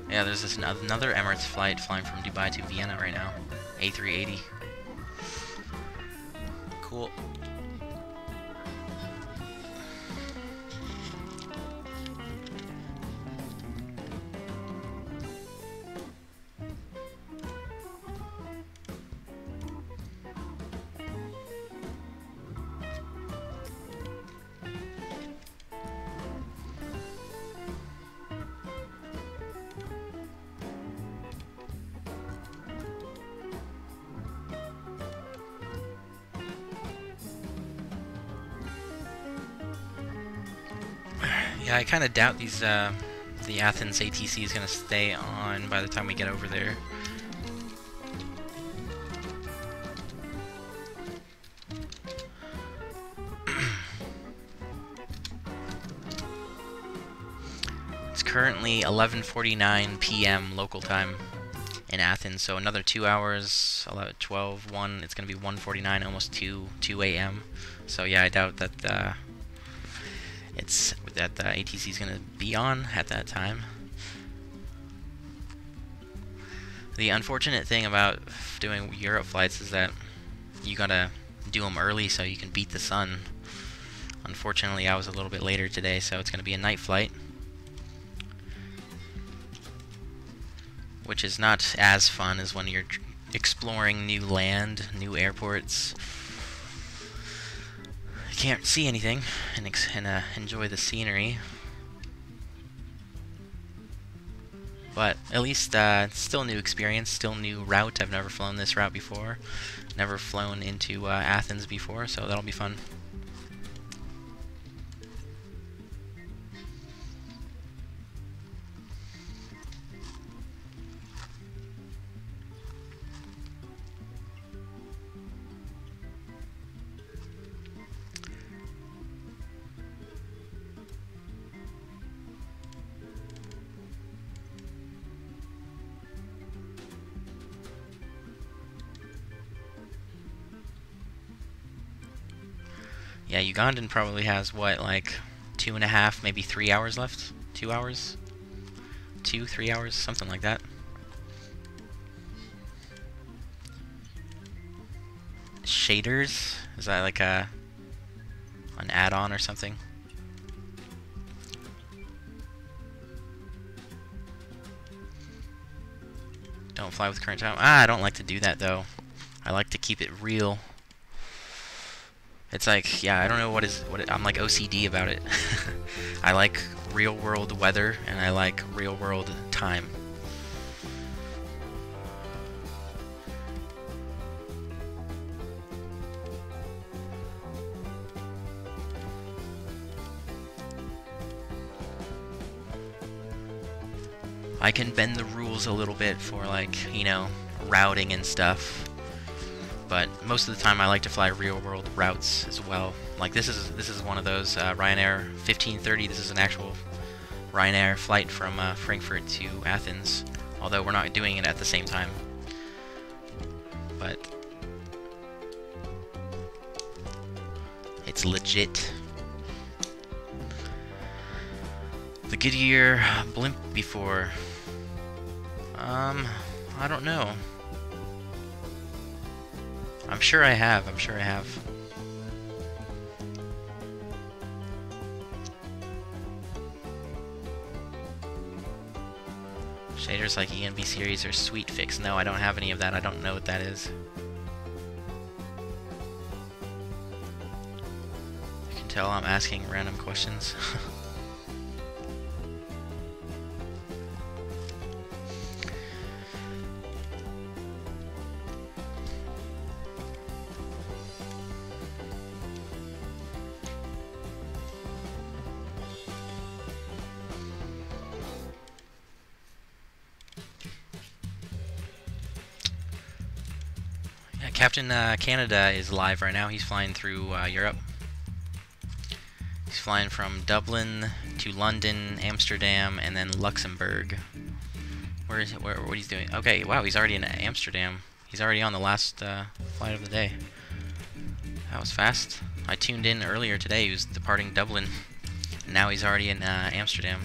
S4: Yeah, there's this another Emirates flight flying from Dubai to Vienna right now. A380. Cool. Yeah, I kind of doubt these, the Athens ATC is going to stay on by the time we get over there. It's currently 11:49 p.m. local time in Athens, so another 2 hours, 11, 12, 1, it's going to be 1:49, almost 2 a.m. So yeah, I doubt that the ATC is going to be on at that time. The unfortunate thing about doing Europe flights is that you gotta do them early so you can beat the sun. Unfortunately, I was a little bit later today, so it's going to be a night flight, which is not as fun as when you're exploring new land, new airports. Can't see anything and enjoy the scenery, but at least it's still a new experience, still new route. I've never flown this route before, never flown into Athens before, so that'll be fun. Yeah, Ugandan probably has, what, like 2.5, maybe 3 hours left? 2 hours? 3 hours? Something like that. Shaders? Is that like an add-on or something? Don't fly with current time. I don't like to do that though. I like to keep it real. It's like, yeah, I don't know I'm like OCD about it. I like real world weather and I like real world time. I can bend the rules a little bit for, like, you know, routing and stuff. But most of the time I like to fly real world routes as well. Like this is one of those Ryanair 1530. This is an actual Ryanair flight from Frankfurt to Athens, although we're not doing it at the same time. But it's legit. The Goodyear blimp before. I don't know. I'm sure I have. Shaders like ENB series or Sweet Fix. No, I don't have any of that. I don't know what that is. You can tell I'm asking random questions. Captain Canada is live right now. He's flying through Europe. He's flying from Dublin to London, Amsterdam, and then Luxembourg. Where is it? What he's doing? Okay, wow, he's already in Amsterdam. He's already on the last flight of the day. That was fast. I tuned in earlier today. He was departing Dublin. And now he's already in Amsterdam.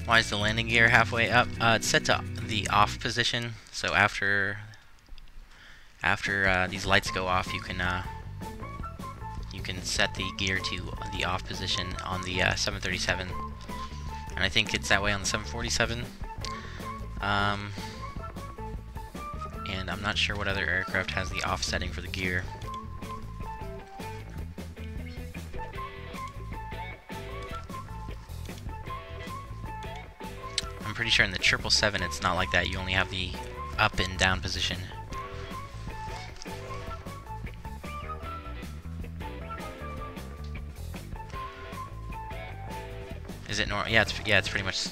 S4: Why is the landing gear halfway up? It's set to the off position, so after these lights go off, you can set the gear to the off position on the 737, and I think it's that way on the 747. And I'm not sure what other aircraft has the off setting for the gear. I'm pretty sure in the 777 it's not like that. You only have the up and down position. Is it normal? Yeah, it's pretty much.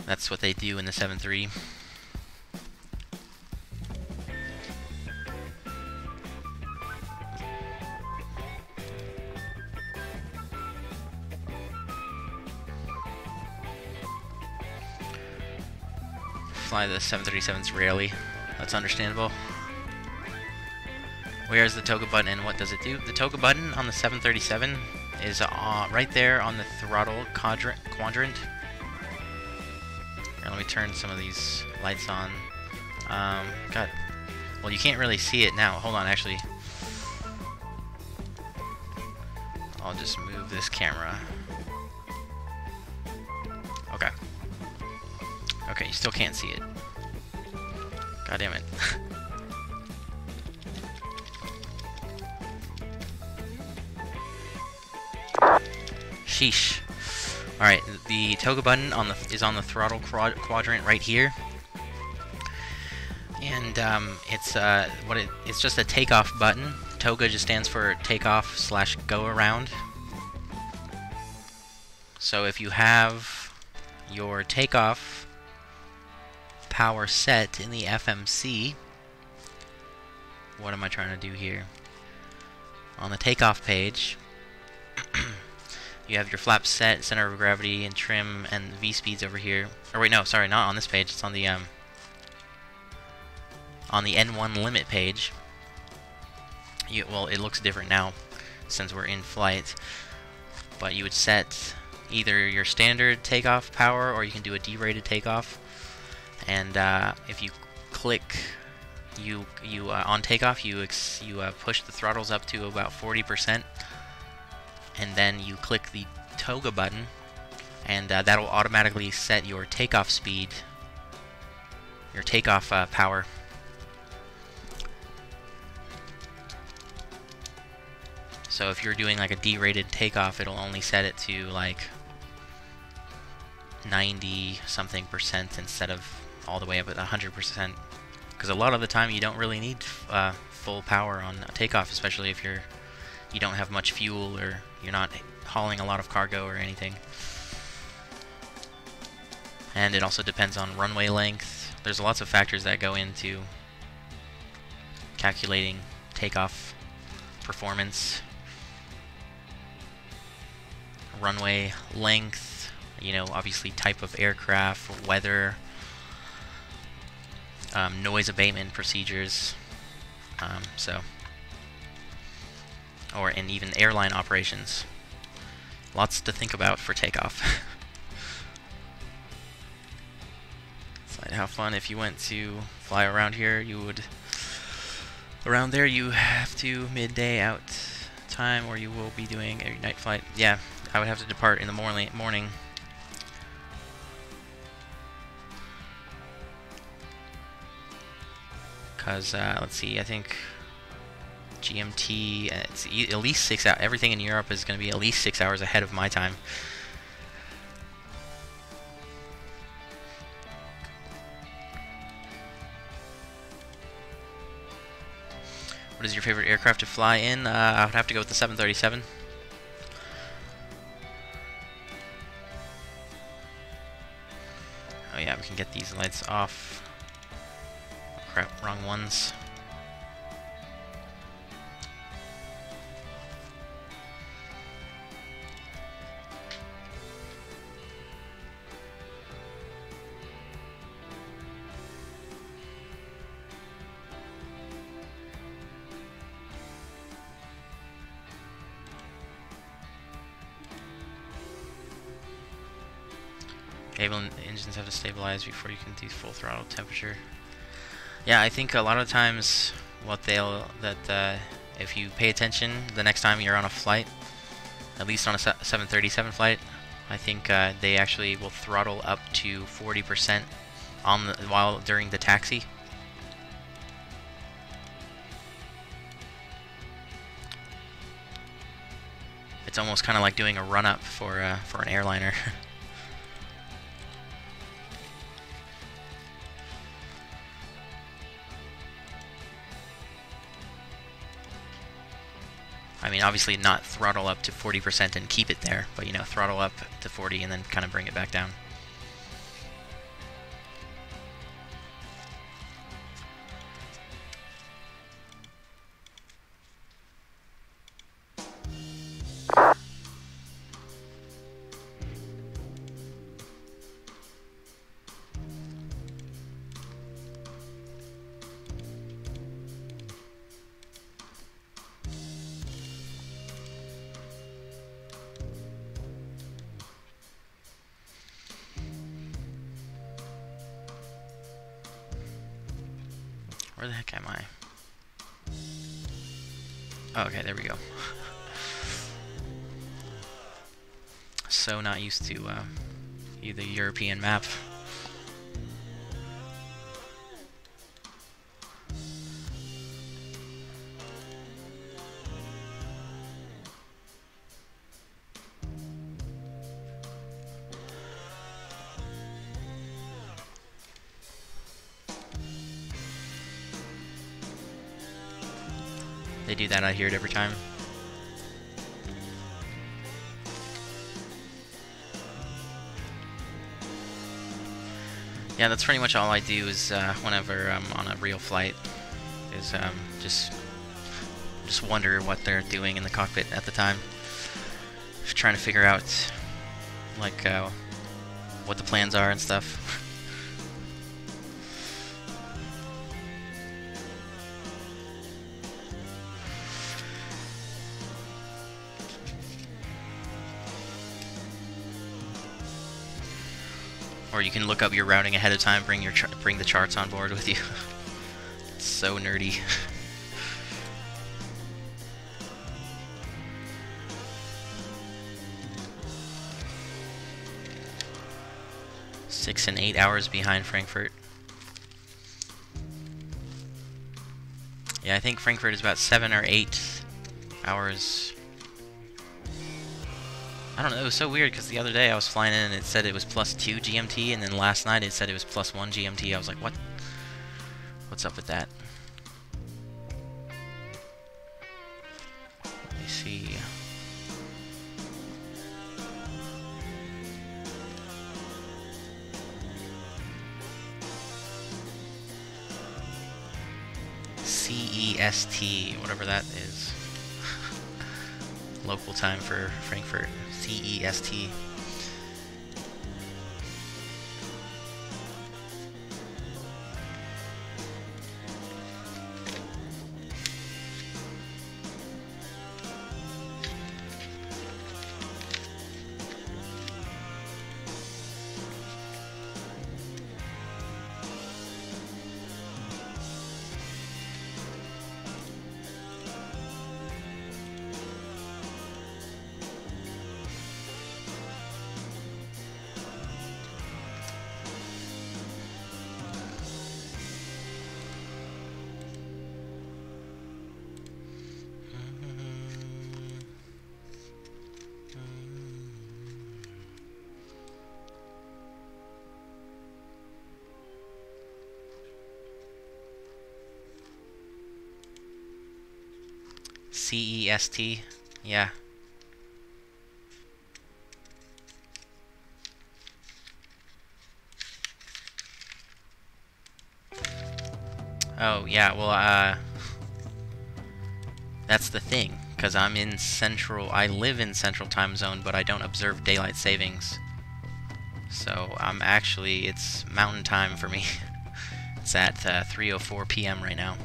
S4: That's what they do in the 7.3. Fly the 737s rarely. That's understandable. Where's the toga button and what does it do? The toga button on the 737 is right there on the throttle quadrant. Here, let me turn some of these lights on. God, well, you can't really see it now. Hold on, actually. I'll just move this camera. Okay. Okay, you still can't see it. God damn it. Sheesh. Alright, the toga button is on the throttle quadrant right here. And it's just a takeoff button. Toga just stands for takeoff / go around. So if you have your takeoff power set in the FMC, what am I trying to do here? On the takeoff page, you have your flaps set, center of gravity, and trim, and V speeds over here. Or wait, no, sorry, not on this page. It's on the N1 limit page. Well, it looks different now since we're in flight. But you would set either your standard takeoff power, or you can do a derated takeoff. And if you click, on takeoff, you push the throttles up to about 40%. And then you click the toga button, and that'll automatically set your takeoff speed, your takeoff power. So if you're doing like a derated takeoff, it'll only set it to like 90-something% instead of all the way up at 100%. Because a lot of the time you don't really need full power on takeoff, especially if you don't have much fuel or you're not hauling a lot of cargo or anything. And it also depends on runway length. There's lots of factors that go into calculating takeoff performance. Runway length, obviously type of aircraft, weather, noise abatement procedures, and even airline operations. Lots to think about for takeoff. It's like how fun if you went to fly around here, around there you have to midday out time, or you will be doing a night flight. Yeah, I would have to depart in the morning. Because, let's see, I think GMT, it's at least 6 hours. Everything in Europe is going to be at least 6 hours ahead of my time. What is your favorite aircraft to fly in? I would have to go with the 737. Oh yeah, we can get these lights off. Oh, crap, wrong ones. ABLON engines have to stabilize before you can do full throttle temperature. Yeah, I think a lot of times if you pay attention the next time you're on a flight, at least on a 737 flight, I think they actually will throttle up to 40% during the taxi. It's almost kind of like doing a run-up for an airliner. I mean, obviously not throttle up to 40% and keep it there, but throttle up to 40 and then kind of bring it back down. Where the heck am I? Oh, okay, there we go. So not used to the European map. They do that, I hear it every time. Yeah, that's pretty much all I do is whenever I'm on a real flight, is just wonder what they're doing in the cockpit at the time. Just trying to figure out like what the plans are and stuff. Or you can look up your routing ahead of time, bring the charts on board with you. It's so nerdy. Six and 8 hours behind Frankfurt. Yeah, I think Frankfurt is about 7 or 8 hours. I don't know, it was so weird because the other day I was flying in and it said it was +2 GMT, and then last night it said it was +1 GMT. I was like, what? What's up with that? Let me see. CEST, whatever that is. Local time for Frankfurt. CEST. CEST, yeah. Oh, yeah, well, that's the thing, because I'm in central, I live in central time zone, but I don't observe daylight savings. So, I'm actually, it's mountain time for me. It's at 3:04 p.m. right now.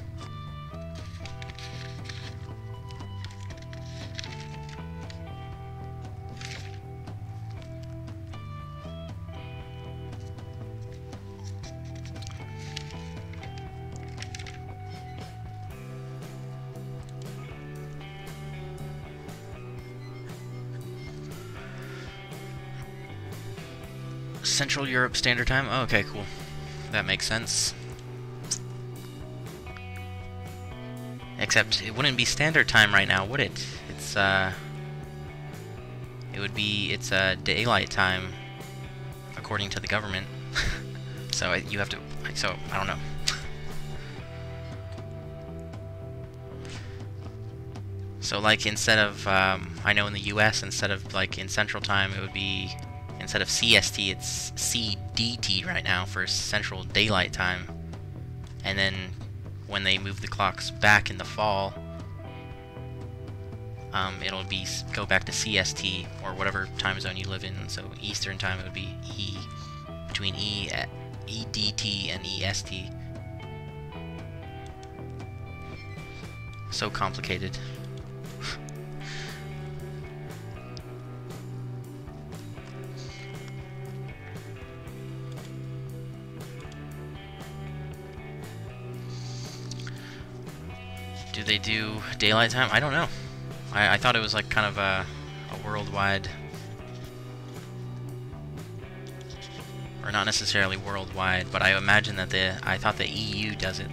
S4: Central Europe Standard Time? Oh, okay, cool. That makes sense. Except it wouldn't be Standard Time right now, would it? It's, it would be, it's daylight time, according to the government. So you have to, so, I don't know. So, like, instead of, I know in the US, instead of, like, in Central Time, it would be, instead of CST, it's CDT right now for Central Daylight Time. And then when they move the clocks back in the fall, it'll be go back to CST or whatever time zone you live in. So Eastern Time, it would be between EDT and EST. So complicated. Do they do daylight time? I don't know. I thought it was like kind of a worldwide, or not necessarily worldwide, but I imagine that I thought the EU does it.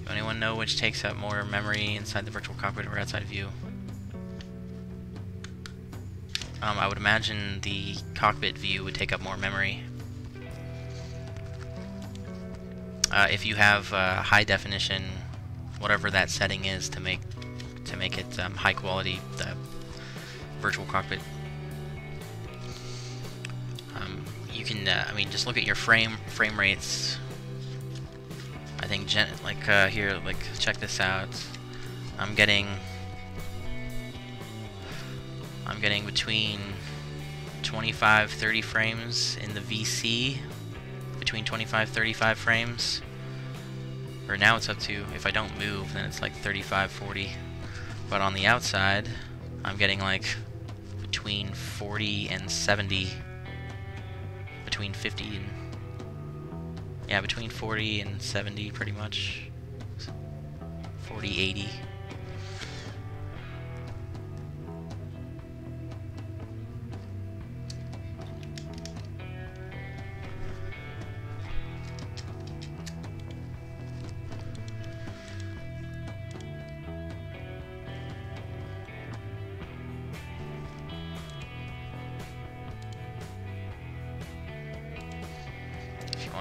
S4: Does anyone know which takes up more memory inside the virtual cockpit or outside view? I would imagine the cockpit view would take up more memory. If you have high definition, whatever that setting is to make it high quality, the virtual cockpit, you can. I mean, just look at your frame rates. I think here, like check this out. I'm getting between 25-30 frames in the VC, between 25-35 frames. Or now it's up to, if I don't move, then it's like 35-40. But on the outside, I'm getting like between 40 and 70, between 50 and, yeah, between 40 and 70 pretty much. 40-80.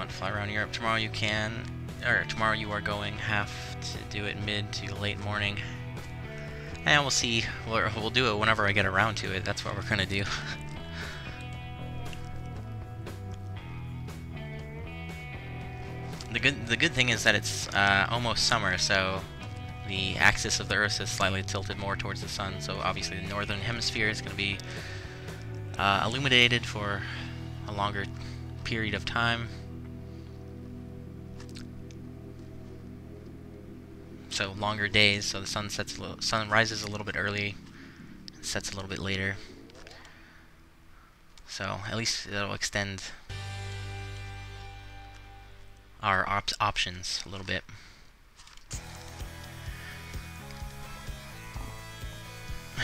S4: Fly around Europe tomorrow you can, or tomorrow you are going, have to do it mid to late morning, and we'll see. We'll do it whenever I get around to it. That's what we're gonna do. The good thing is that it's almost summer, so the axis of the Earth is slightly tilted more towards the sun, so obviously the northern hemisphere is going to be illuminated for a longer period of time. So longer days, so the sun rises a little bit early, sets a little bit later. So at least it'll extend our options a little bit.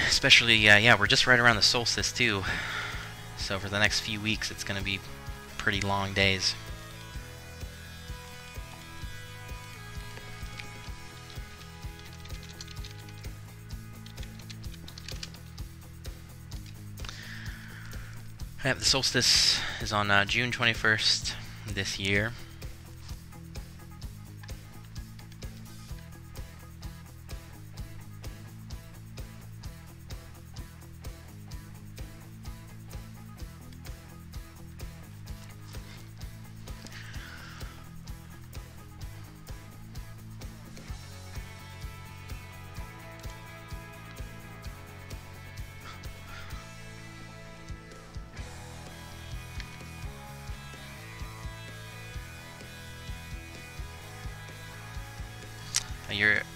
S4: Especially, yeah, we're just right around the solstice too. So for the next few weeks, it's going to be pretty long days. Yep, the solstice is on June 21st this year.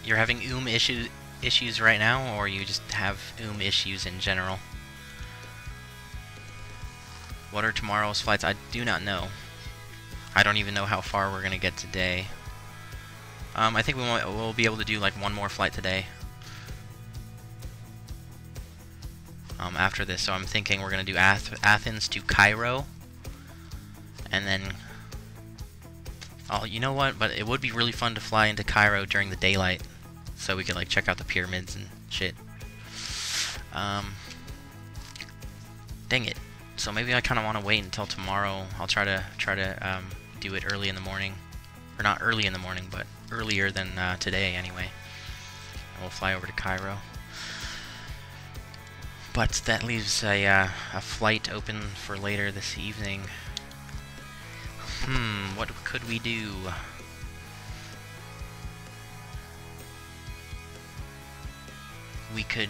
S4: You're having issues right now, or you just have issues in general? What are tomorrow's flights? I do not know. I don't even know how far we're gonna get today. I think we'll be able to do like one more flight today. After this, so I'm thinking we're gonna do Athens to Cairo, and then. Oh, you know what? But it would be really fun to fly into Cairo during the daylight, so we could like check out the pyramids and shit. Dang it. So maybe I kind of want to wait until tomorrow. I'll try to do it early in the morning, or not early in the morning, but earlier than today anyway. And we'll fly over to Cairo. But that leaves a flight open for later this evening. What could we do? We could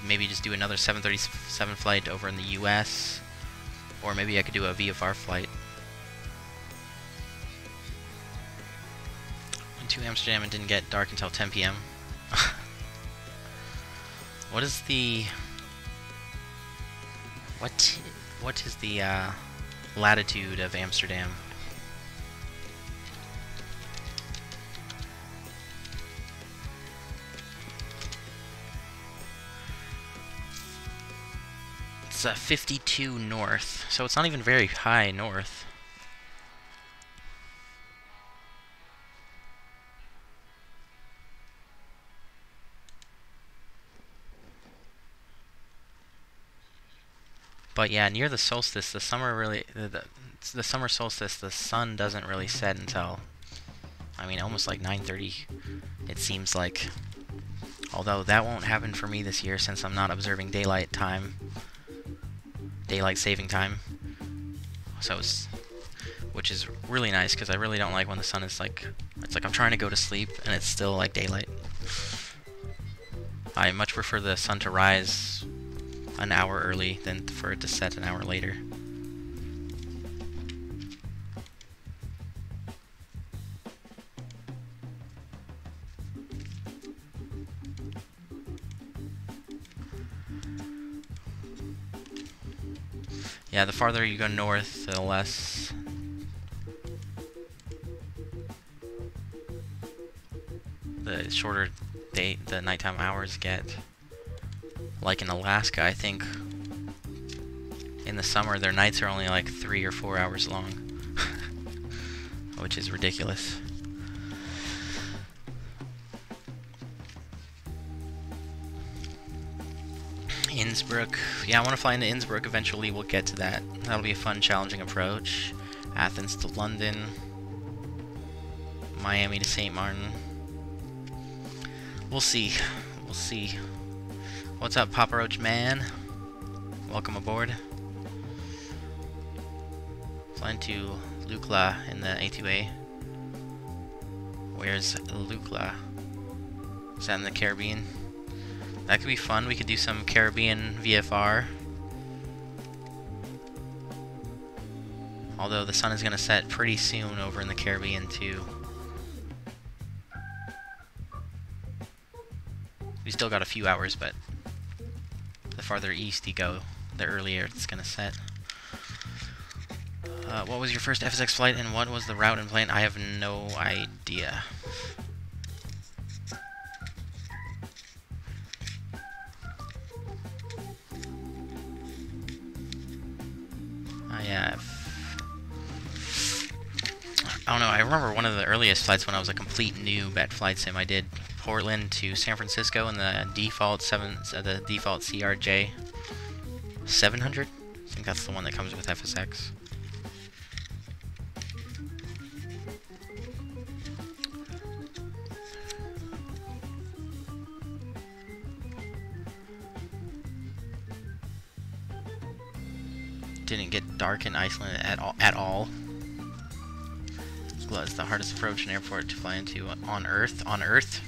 S4: maybe just do another 737 flight over in the US, or maybe I could do a VFR flight. Went to Amsterdam and didn't get dark until 10 p.m. What is the... What is the latitude of Amsterdam? It's 52 north, so it's not even very high north. But yeah, near the solstice, the summer really, the summer solstice, the sun doesn't really set until, I mean, almost like 9:30, it seems like. Although that won't happen for me this year since I'm not observing daylight time, daylight saving time. So which is really nice because I really don't like when the sun is like, it's like I'm trying to go to sleep and it's still like daylight. I much prefer the sun to rise an hour early than for it to set an hour later. Yeah, the farther you go north, the less the shorter the nighttime hours get. Like in Alaska, I think in the summer their nights are only like 3 or 4 hours long, which is ridiculous. Innsbruck, yeah, I want to fly into Innsbruck eventually. We'll get to that. That'll be a fun, challenging approach. Athens to London, Miami to St. Martin. We'll see. We'll see. What's up, Papa Roach man? Welcome aboard. Flying to Lukla in the A2A. Where's Lukla? Is that in the Caribbean? That could be fun. We could do some Caribbean VFR. Although the sun is going to set pretty soon over in the Caribbean too. We still got a few hours, but the farther east you go, the earlier it's going to set. What was your first FSX flight and what was the route and plane? I have no idea. I don't know, I remember one of the earliest flights when I was a complete noob at flight sim. I did Portland to San Francisco in the default CRJ 700. I think that's the one that comes with FSX. Didn't get dark in Iceland at all. It's the hardest approach in airport to fly into on Earth. On Earth.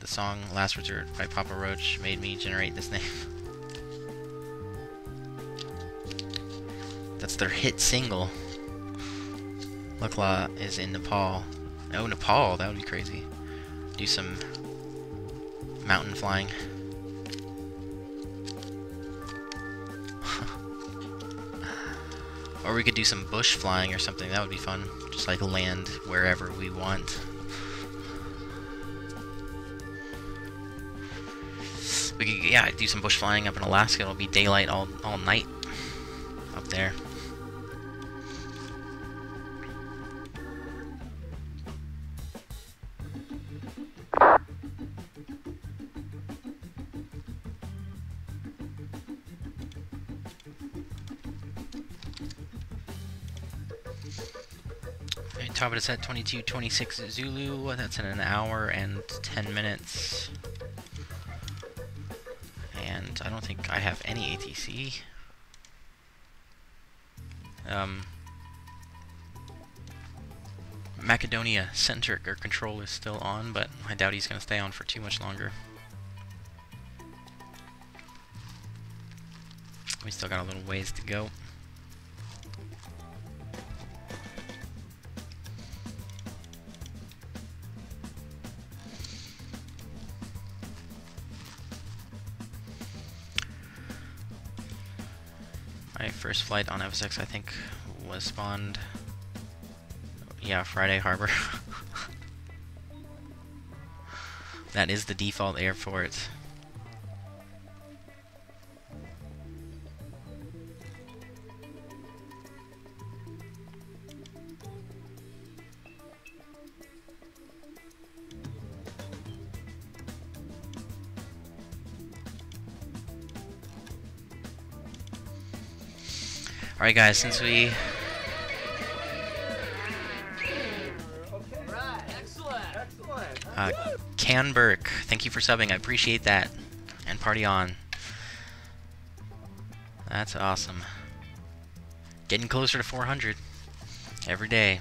S4: The song Last Resort by Papa Roach made me generate this name. That's their hit single. Lukla is in Nepal. Oh, Nepal, that would be crazy. Do some mountain flying. Or we could do some bush flying or something. That would be fun. Just like land wherever we want. We could, yeah, do some bush flying up in Alaska. It'll be daylight all night up there. Top of the set, 2226 Zulu. That's in an hour and 10 minutes. And I don't think I have any ATC. Macedonia centric or control is still on, but I doubt he's going to stay on for too much longer. We still got a little ways to go. My first flight on FSX, I think, was spawned. Yeah, Friday Harbor. That is the default airport. Alright guys, since we... Canberk, thank you for subbing, I appreciate that. And party on. That's awesome. Getting closer to 400 every day.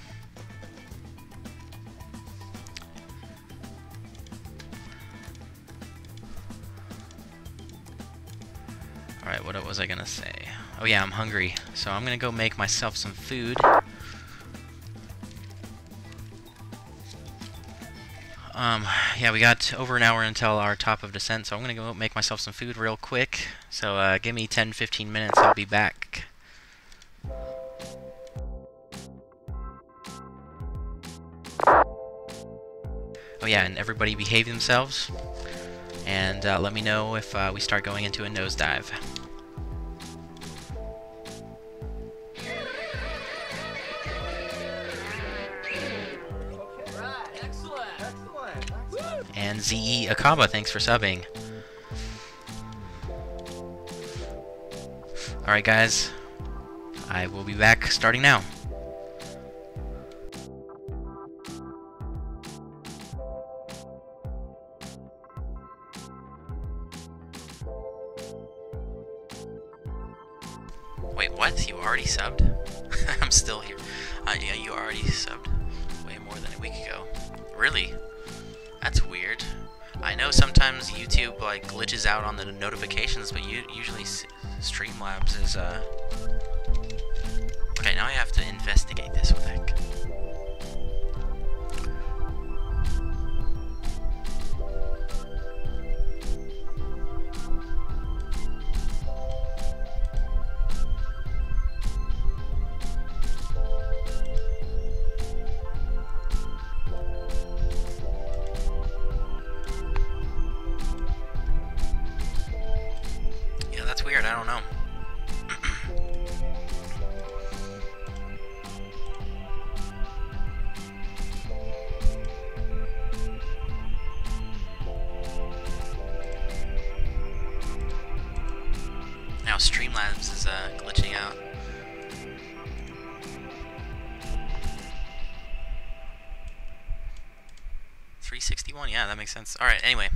S4: Alright, what was I gonna say? Oh yeah, I'm hungry, so I'm gonna go make myself some food. Yeah, we got over an hour until our top of descent, so I'm gonna go make myself some food real quick. So give me 10-15 minutes, I'll be back. Oh yeah, and everybody behave themselves, and let me know if we start going into a nosedive. And xICocoSlayzI, thanks for subbing. Alright guys, I will be back starting now. Wait, what? You already subbed? I'm still here. Yeah, you already subbed way more than a week ago. Really? That's weird. I know sometimes YouTube like glitches out on the notifications, but usually Streamlabs is Okay, now I have to investigate this. What the heck? Weird, I don't know. Now Streamlabs is glitching out. $361, yeah, that makes sense. Alright, anyway.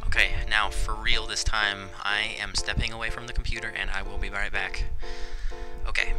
S4: Okay, now for real this time, I am stepping away from the computer and I will be right back. Okay.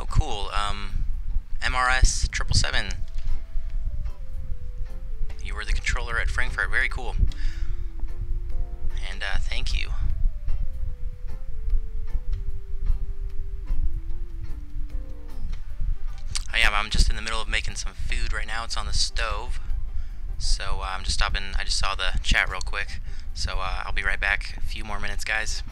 S4: Oh, cool. MRS 777. You were the controller at Frankfurt. Very cool. And thank you. Oh yeah, I'm just in the middle of making some food right now. It's on the stove. So I'm just stopping. I just saw the chat real quick. So I'll be right back. A few more minutes, guys.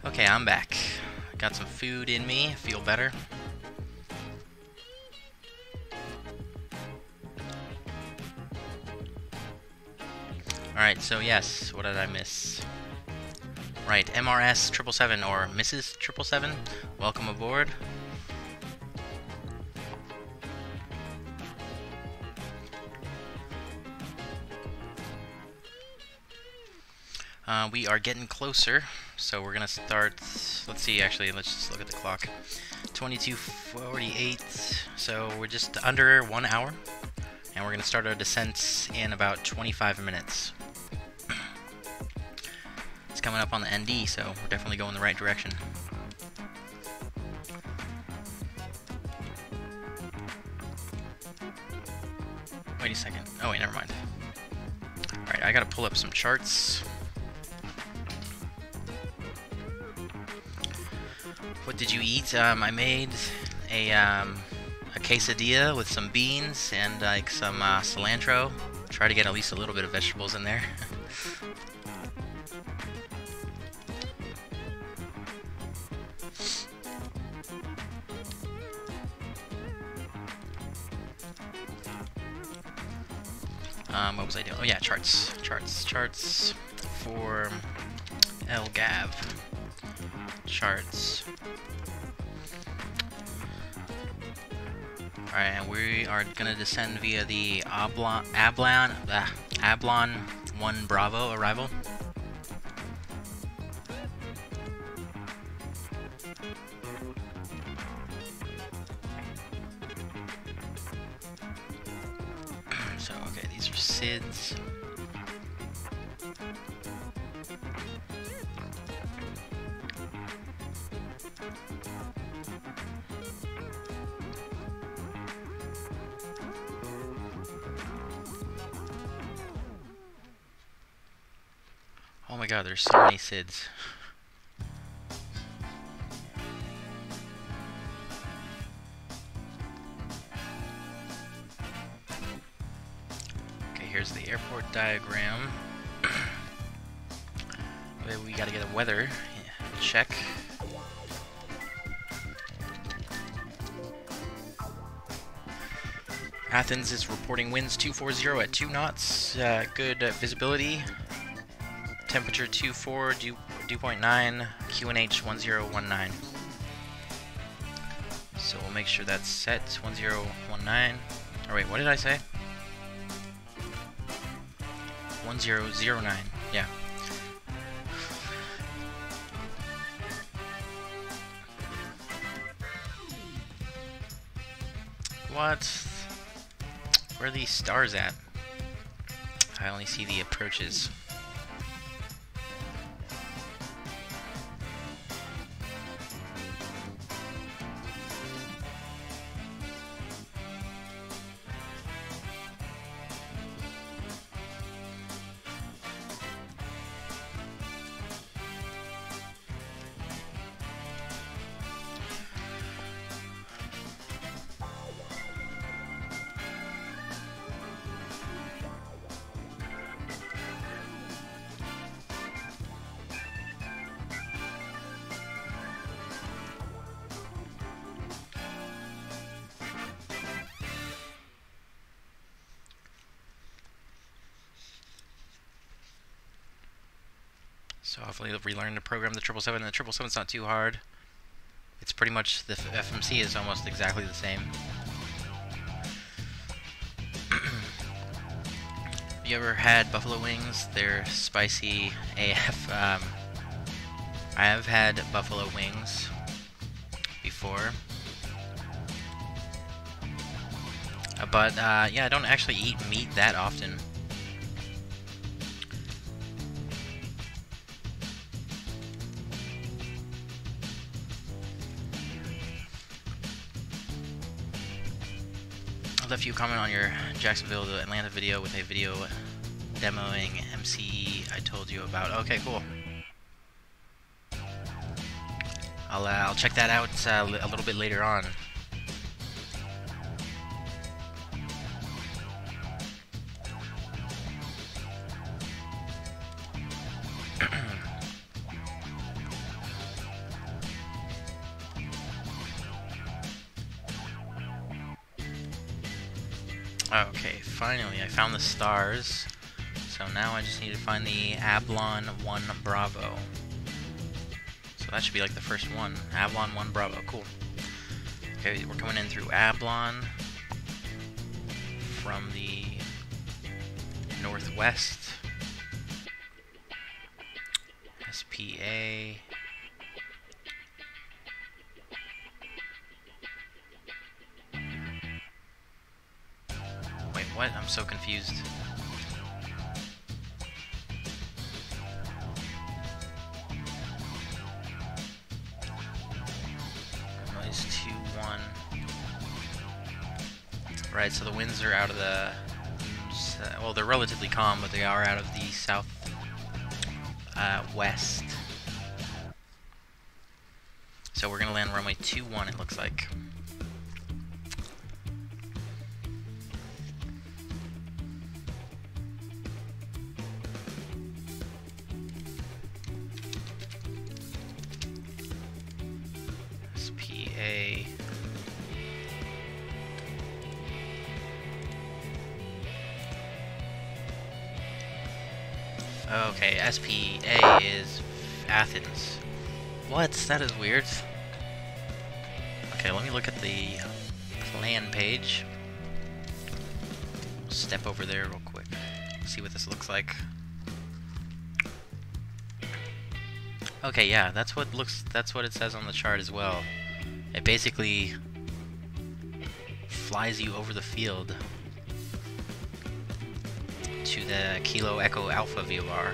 S4: Okay, I'm back. Got some food in me. Feel better. Alright, so yes, what did I miss? Right, MRS 777 or Mrs. 777, welcome aboard. We are getting closer, so we're gonna start. Let's see, actually, let's just look at the clock. 22:48, so we're just under 1 hour, and we're gonna start our descent in about 25 minutes. It's coming up on the ND, so we're definitely going the right direction. Wait a second. Oh wait, never mind. Alright, I gotta pull up some charts. What did you eat? I made a quesadilla with some beans and like some cilantro. Try to get at least a little bit of vegetables in there. What was I doing? Oh yeah, charts for LGAV. Charts. Alright, and we are gonna descend via the Ablon 1 Bravo arrival. So, okay, these are SIDS. Oh my god, there's so many SIDS. Okay, here's the airport diagram. We gotta get a weather check. Athens is reporting winds 240 at 2 knots. Good visibility. Temperature 24, dew point 9, QNH 1019. So we'll make sure that's set 1019. Or wait, what did I say? 1009. Yeah. What? Where are these stars at? I only see the approaches. So hopefully they'll relearn to program the 777, and the 777's not too hard. It's pretty much, the FMC is almost exactly the same. Have you ever had buffalo wings? They're spicy AF. I have had buffalo wings before. But yeah, I don't actually eat meat that often. I'll left you a comment on your Jacksonville to Atlanta video with a video demoing MCE I told you about. Okay, cool. I'll check that out a little bit later on. Okay, finally I found the stars. So now I just need to find the ABLON 1 Bravo. So that should be like the first one. ABLON 1 Bravo, cool. Okay, we're coming in through ABLON from the northwest. SPA. Wait, what? I'm so confused. Noise 2-1. Right, so the winds are out of the... well, they're relatively calm, but they are out of the south west. So we're gonna land runway 21, it looks like. SPA. Okay, SPA is Athens. What? That is weird. Okay, let me look at the plan page. Step over there real quick. See what this looks like. Okay, yeah, that's what it says on the chart as well. It basically flies you over the field to the Kilo Echo Alpha VOR.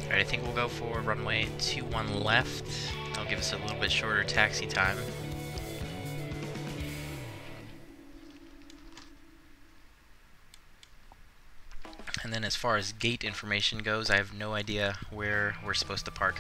S4: Alright, I think we'll go for runway 21 left. That'll give us a little bit shorter taxi time. And then as far as gate information goes, I have no idea where we're supposed to park.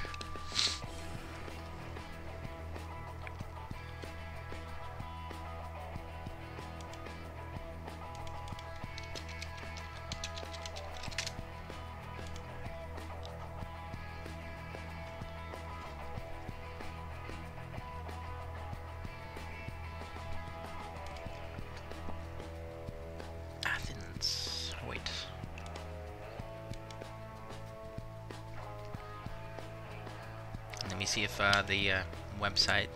S4: Athens. Wait. Let me see if the website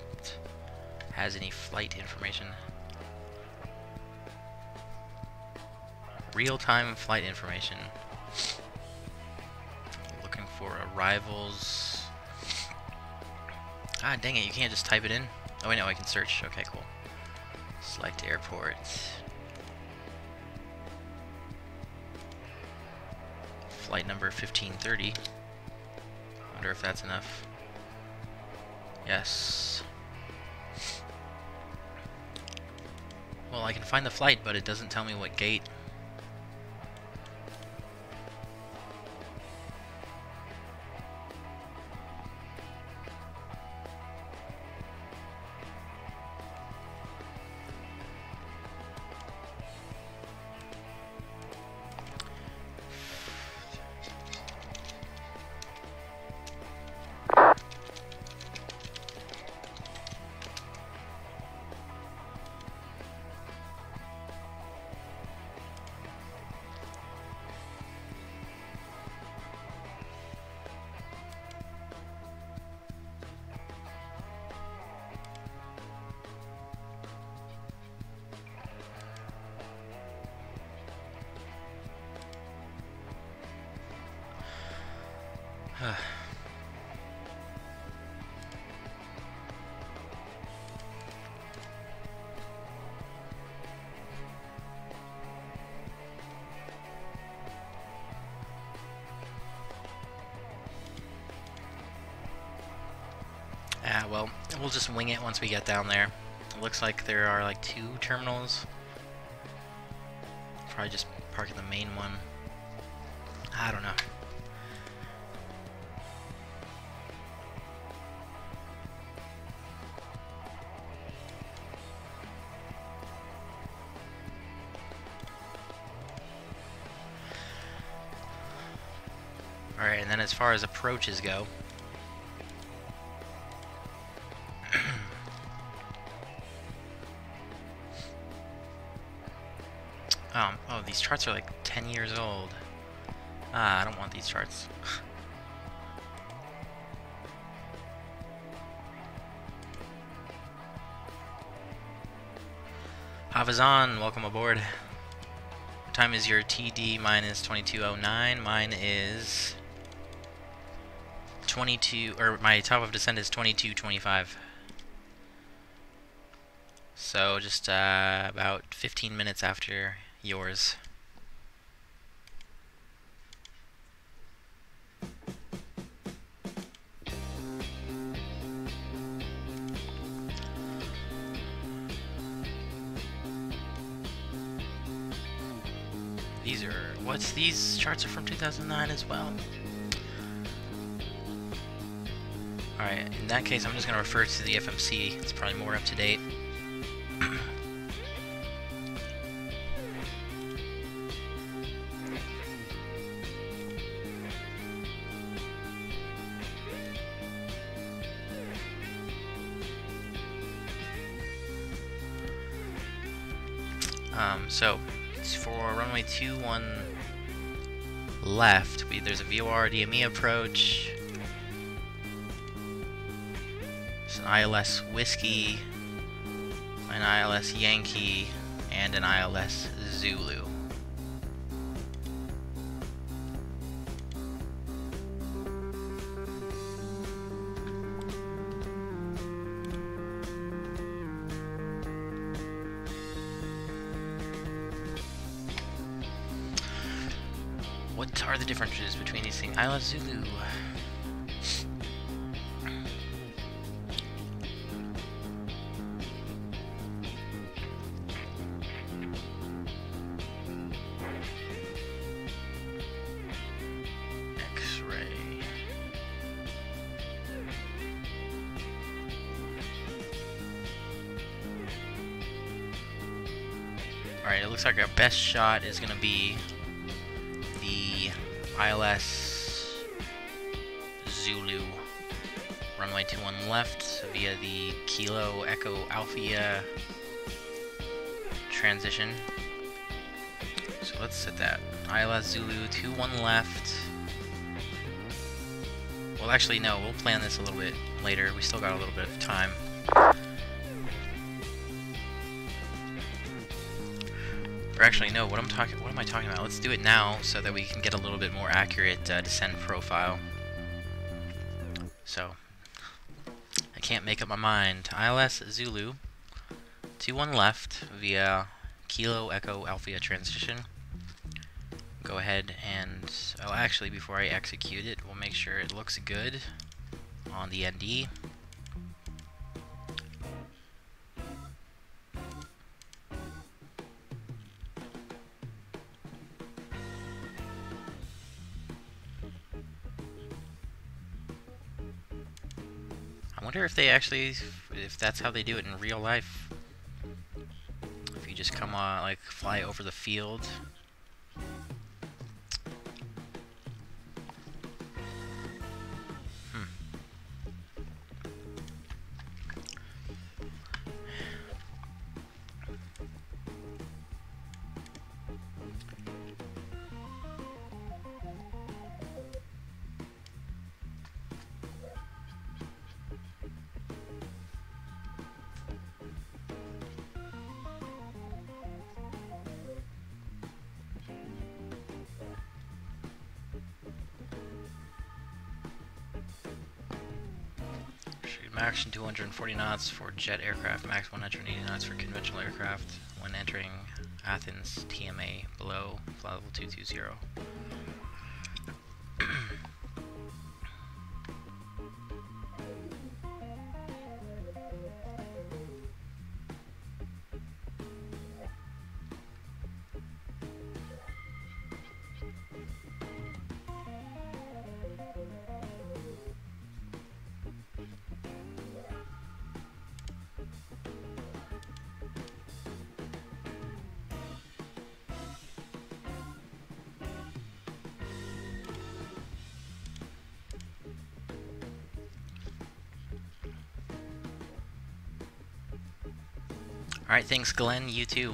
S4: has any flight information. Real-time flight information. Looking for arrivals. Ah, dang it, you can't just type it in. Oh wait, no, I can search. Okay, cool. Select airport. Flight number 1530. Wonder if that's enough. Yes. Well, I can find the flight, but it doesn't tell me what gate. Ah, well, we'll just wing it once we get down there. It looks like there are like 2 terminals. Probably just park in the main one. I don't know. Alright, and then as far as approaches go, oh, these charts are like 10 years old. Ah, I don't want these charts. Havazan, welcome aboard. What time is your TD? Mine is 22:09. Mine is 22, or my top of descent is 22:25. So just about 15 minutes after yours. These are, these charts are from 2009 as well. Alright, in that case I'm just going to refer to the FMC, it's probably more up to date. So, for runway 21 left, there's a VOR DME approach, there's an ILS Whiskey, an ILS Yankee, and an ILS Zulu. What are the differences between these things? ILS Zulu. X-ray. Alright, it looks like our best shot is gonna be the ILS Zulu, runway 21 left via the Kilo Echo Alpha transition. So let's set that. ILS Zulu 21 left. Well, actually no, we'll plan this a little bit later. We still got a little bit of time. Or actually, no, what am I talking about? Let's do it now so that we can get a little bit more accurate descent profile. So, I can't make up my mind. ILS Zulu, 21 left via Kilo Echo Alpha transition. Go ahead and, oh actually before I execute it, we'll make sure it looks good on the ND. I wonder if they actually, if that's how they do it in real life. If you just come on, like, fly over the field. Max 240 knots for jet aircraft, max 180 knots for conventional aircraft when entering Athens, TMA below flight level 220. Alright, thanks Glenn, you too.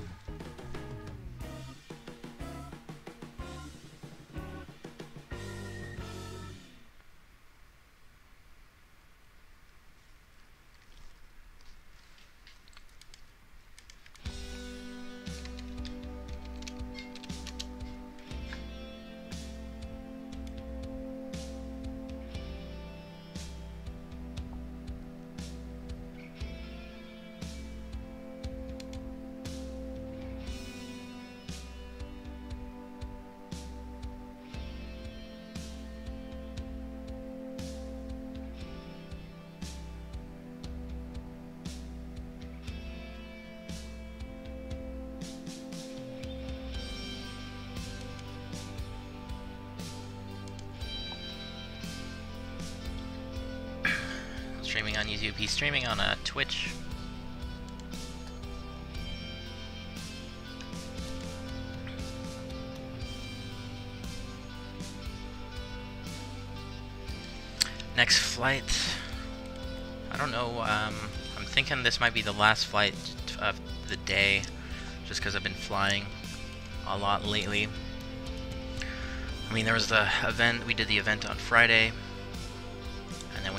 S4: Streaming on YouTube. He's streaming on Twitch. Next flight, I don't know. I'm thinking this might be the last flight of the day, just because I've been flying a lot lately. I mean, there was the event. We did the event on Friday, and then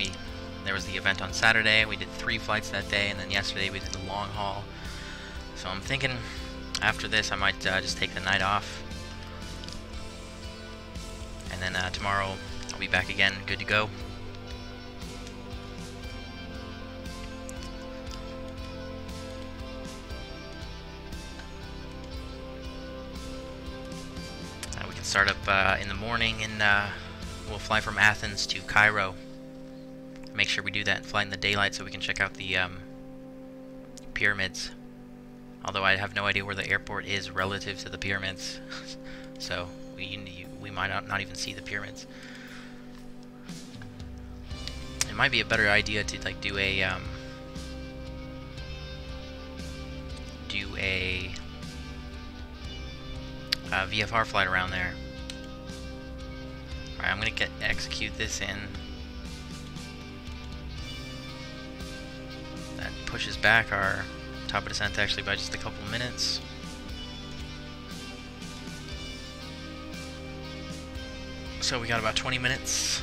S4: there was the event on Saturday. We did 3 flights that day, and then yesterday we did the long haul. So I'm thinking after this I might just take the night off, and then tomorrow I'll be back again, good to go. We can start up in the morning, and we'll fly from Athens to Cairo. Make sure we do that and fly in the daylight so we can check out the pyramids. Although I have no idea where the airport is relative to the pyramids, so we might not even see the pyramids. It might be a better idea to like do a VFR flight around there. Alright, I'm gonna execute this in. That pushes back our top of descent actually by just a couple minutes. So we got about 20 minutes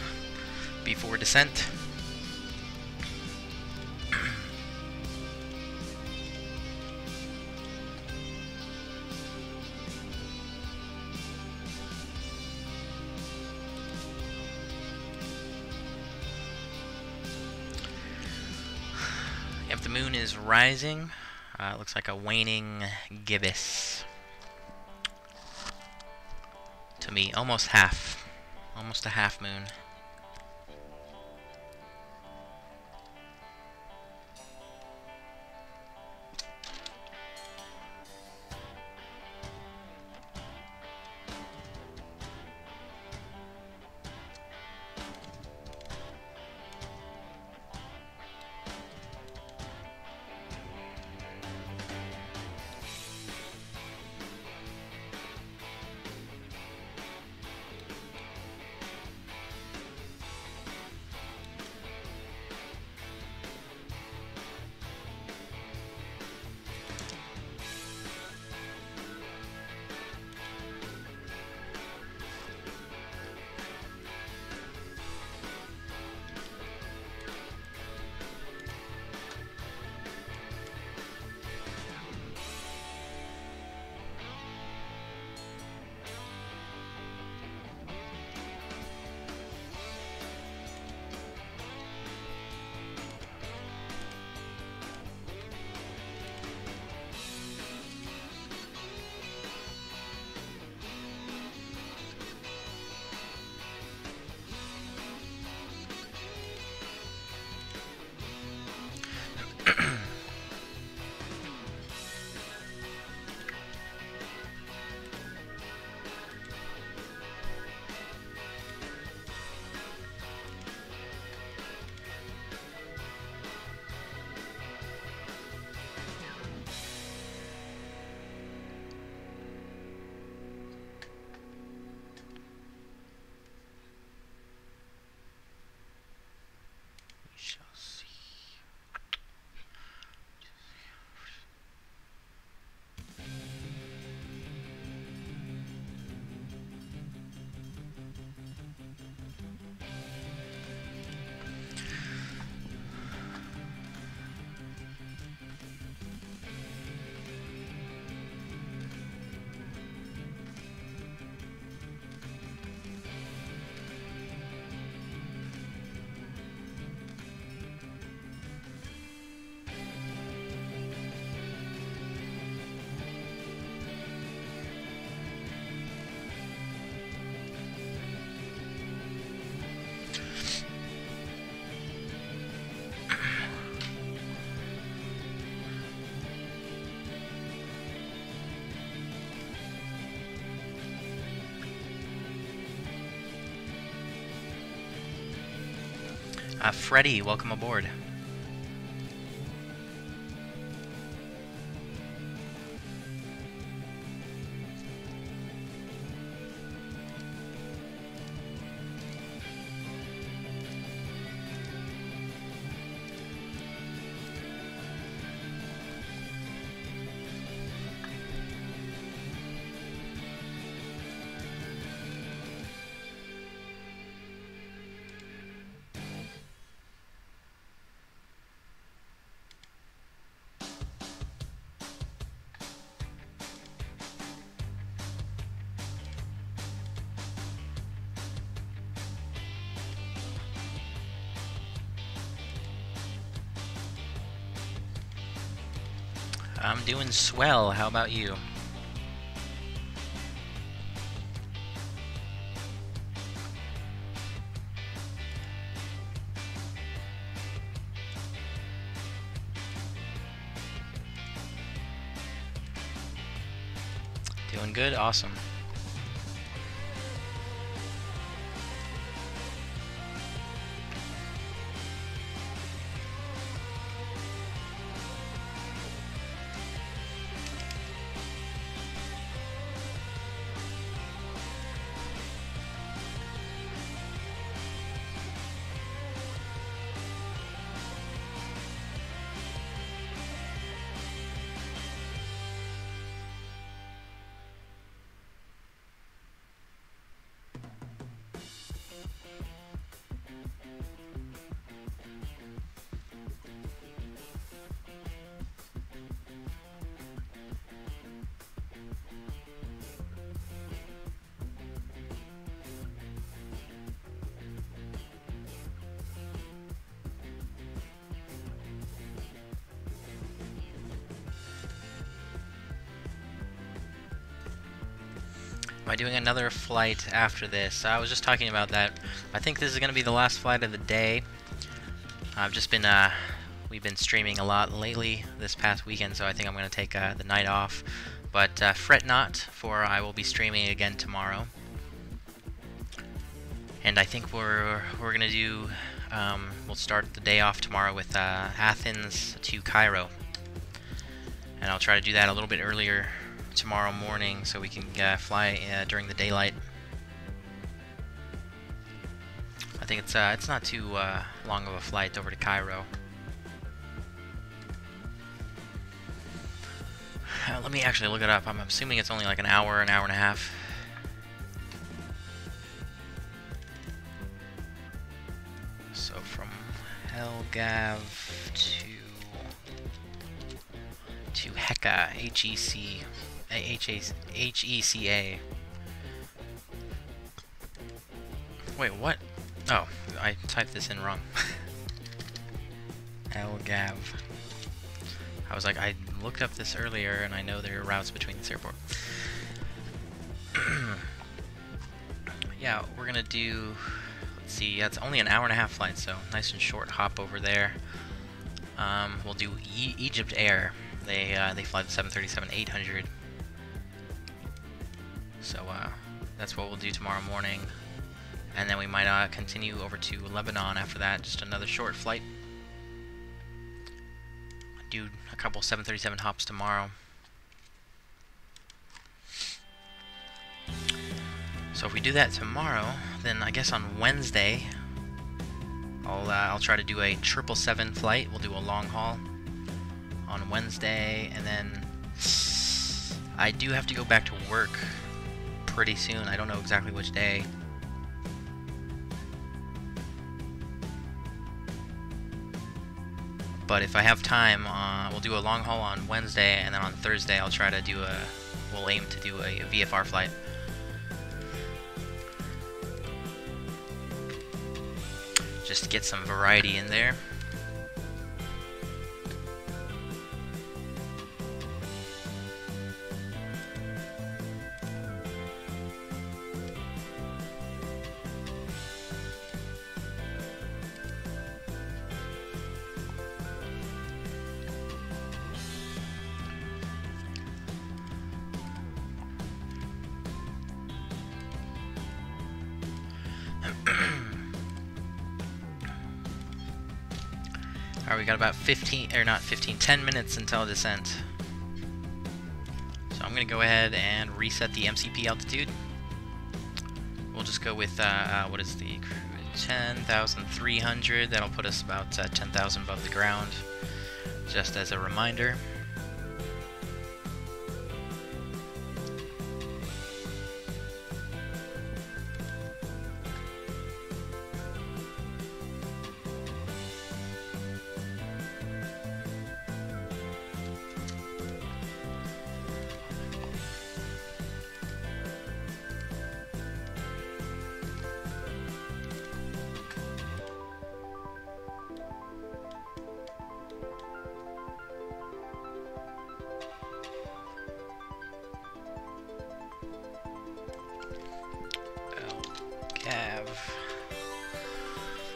S4: before descent. Yep, the moon is rising. It looks like a waning gibbous to me, almost half. Almost a half moon. Freddie, welcome aboard. I'm doing swell. How about you? Doing good? Awesome. Am I doing another flight after this? I was just talking about that. I think this is going to be the last flight of the day. I've just been, we've been streaming a lot lately this past weekend, so I think I'm going to take the night off. But fret not, for I will be streaming again tomorrow. And I think we're going to do, we'll start the day off tomorrow with Athens to Cairo. And I'll try to do that a little bit earlier tomorrow morning so we can fly during the daylight. I think it's not too long of a flight over to Cairo. Let me actually look it up. I'm assuming it's only like an hour and a half. So from Helgav to Heka, H-E-C-A. Wait, what? Oh, I typed this in wrong. Elgav. I was like, I looked up this earlier, and I know there are routes between this airport. Yeah, we're gonna do. Let's see. Yeah, it's only an hour and a half flight, so nice and short hop over there. We'll do Egypt Air. They fly the 737-800. So that's what we'll do tomorrow morning, and then we might continue over to Lebanon after that. Just another short flight. Do a couple 737 hops tomorrow. So if we do that tomorrow, then I guess on Wednesday I'll try to do a 777 flight. We'll do a long haul on Wednesday, and then I do have to go back to work pretty soon. I don't know exactly which day. But if I have time, we'll do a long haul on Wednesday, and then on Thursday I'll try to do we'll aim to do a VFR flight. Just to get some variety in there. Alright, we got about 10 minutes until descent. So I'm going to go ahead and reset the MCP altitude. We'll just go with, what is the 10,300. That'll put us about 10,000 above the ground, just as a reminder.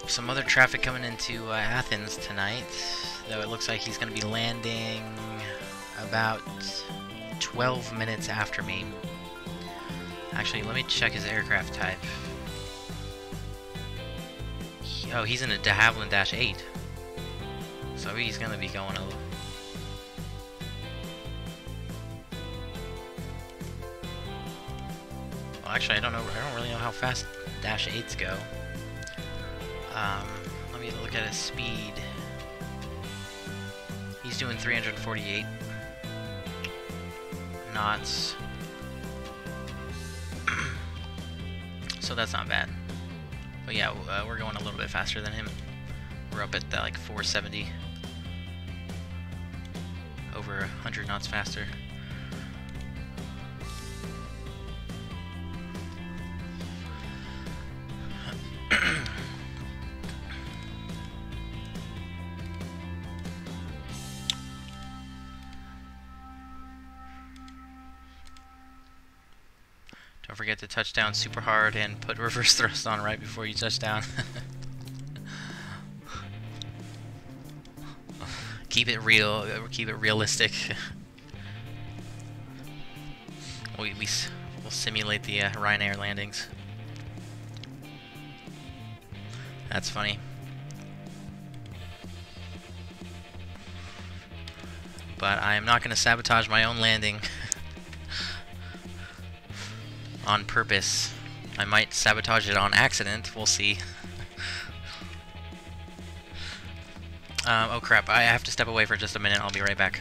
S4: Some other traffic coming into Athens tonight, though it looks like he's going to be landing about 12 minutes after me. Actually, let me check his aircraft type. Oh, he's in a de Havilland -8. So he's going to be going a little... Well, actually, I don't really know how fast -8s go. Let me look at his speed. He's doing 348 knots. So that's not bad. But yeah, we're going a little bit faster than him. We're up at like 470. Over 100 knots faster. Don't forget to touch down super hard and put reverse thrust on right before you touch down. Keep it real, keep it realistic. We'll simulate the Ryanair landings. That's funny. But I am not going to sabotage my own landing on purpose. I might sabotage it on accident, we'll see. Oh crap, I have to step away for just a minute, I'll be right back.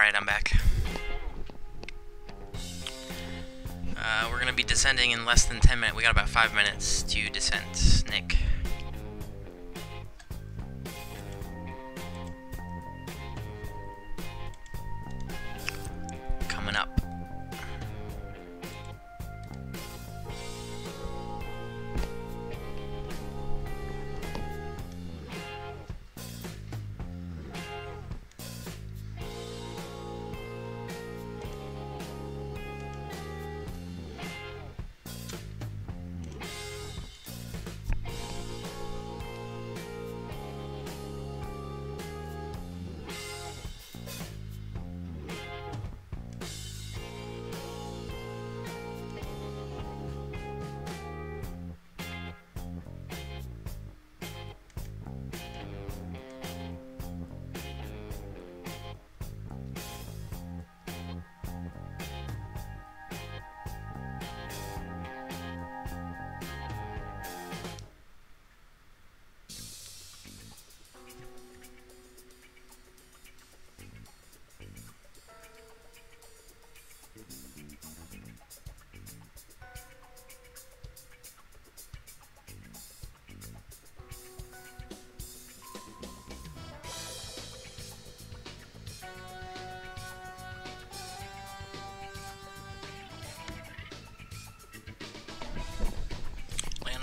S4: Alright, I'm back. We're gonna be descending in less than 10 minutes. We got about 5 minutes to descent. Nick. Coming up.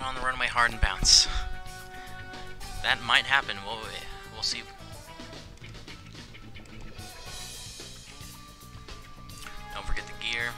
S4: On the runway hard and bounce. That might happen. We'll see. Don't forget the gear.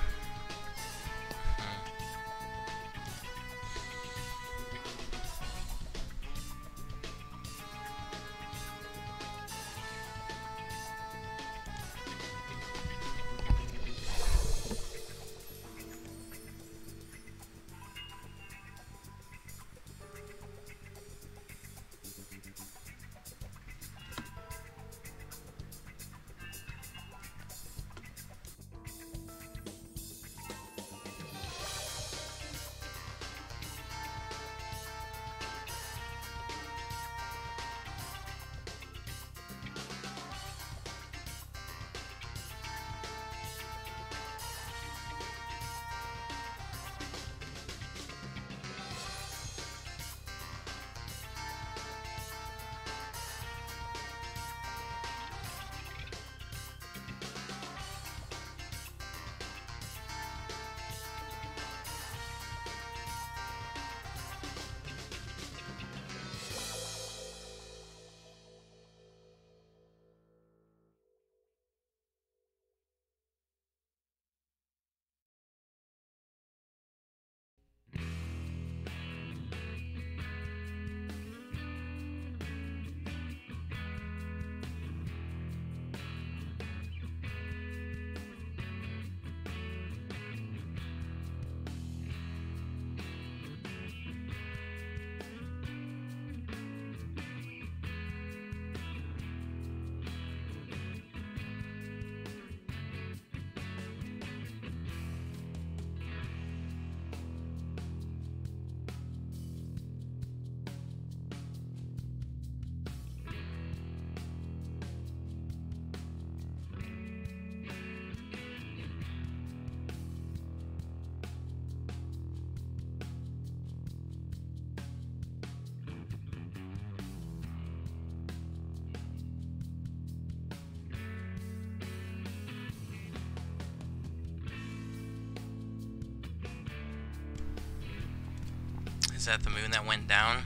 S4: Is that the moon that went down?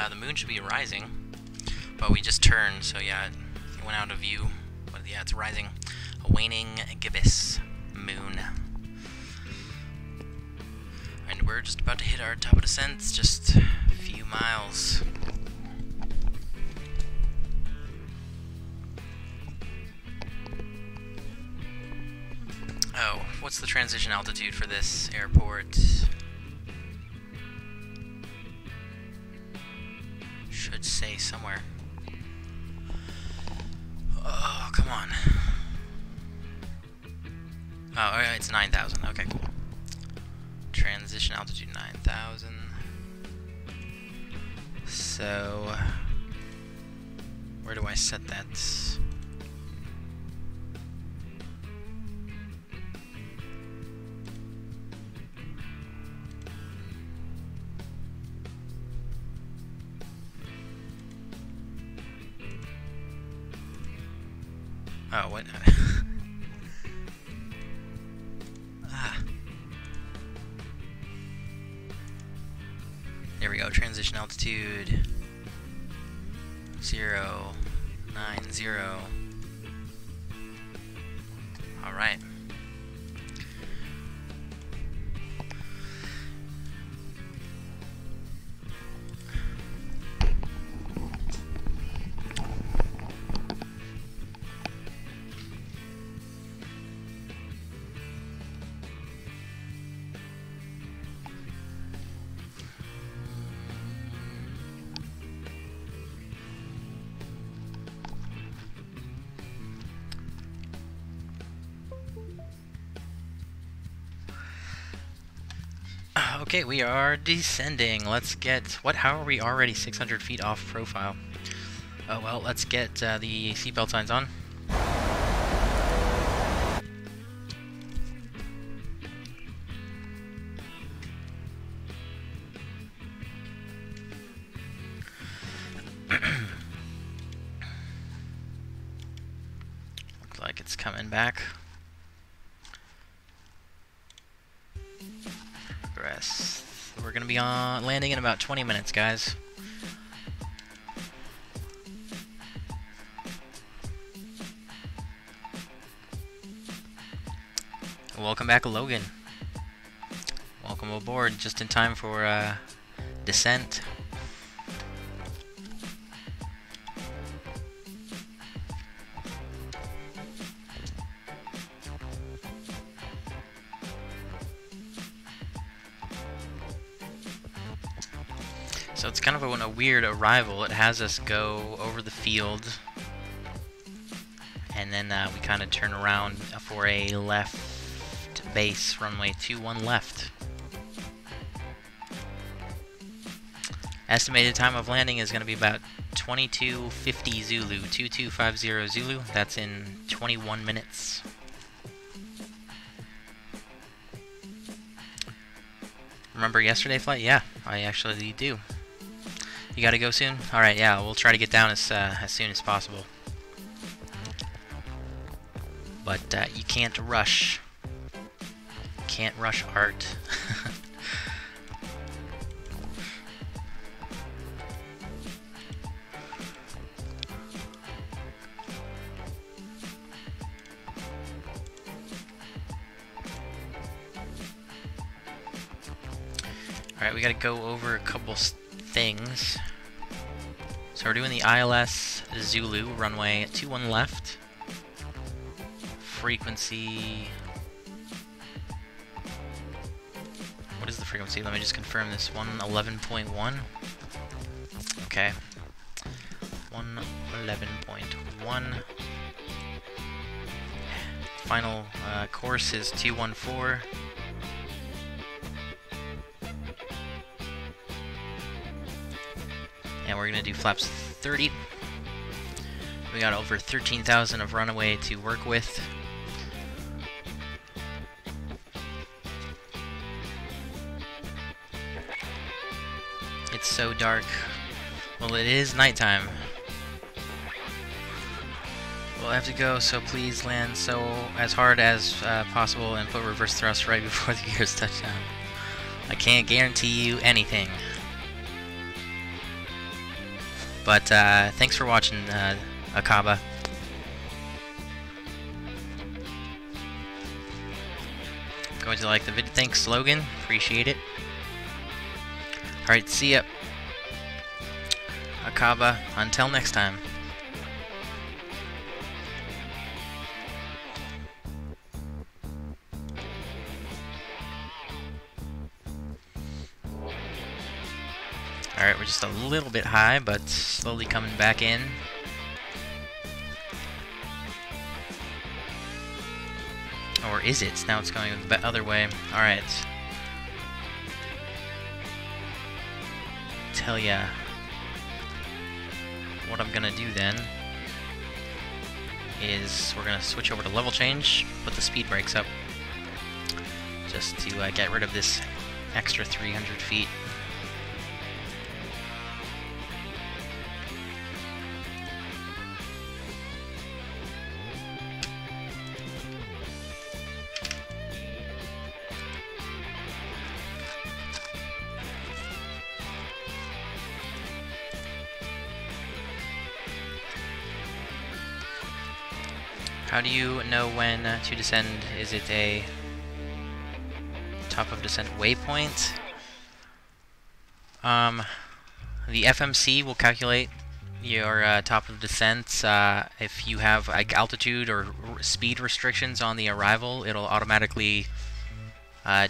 S4: The moon should be rising, but we just turned, so yeah, it went out of view. But yeah, it's rising. A waning gibbous moon. And we're just about to hit our top of descent, just a few miles. Oh, what's the transition altitude for this airport? Should say somewhere. Oh, come on. Oh, it's 9,000. Okay, cool. Transition altitude 9,000. So, where do I set that? Oh, what? Ah. There we go. Transition altitude 090. All right. Okay, we are descending. Let's get... How are we already 600 feet off profile? Oh, well, let's get the seatbelt signs on. Looks like it's coming back. We're gonna be on landing in about 20 minutes, guys. Welcome back, Logan. Welcome aboard, just in time for descent. So it's kind of a weird arrival. It has us go over the field, and then we kind of turn around for a left base, runway 21 left. Estimated time of landing is going to be about 2250 Zulu, 2250 Zulu. That's in 21 minutes. Remember yesterday flight? Yeah, I actually do. You gotta go soon? Alright, yeah, we'll try to get down as soon as possible. But you can't rush. Can't rush art. Alright, we gotta go over a couple things. So we're doing the ILS Zulu, runway 21 left. Frequency... What is the frequency? Let me just confirm this. 111.1. Okay. 111.1. Final course is 214. And we're going to do flaps 30. We got over 13,000 of runway to work with. It's so dark. Well, it is nighttime. We'll have to go, so please land as hard as possible and put reverse thrust right before the gears touch down. I can't guarantee you anything. But thanks for watching, Akaba. Going to like the vid. Thanks, Logan. Appreciate it. Alright, see ya, Akaba. Until next time. Alright, we're just a little bit high, but slowly coming back in. Or is it? Now it's going the other way. Alright. Tell ya what I'm gonna do then is we're gonna switch over to level change, put the speed brakes up, just to get rid of this extra 300 feet. How do you know when to descend? Is it a top of descent waypoint? The FMC will calculate your top of descent. If you have like altitude or speed restrictions on the arrival, it'll automatically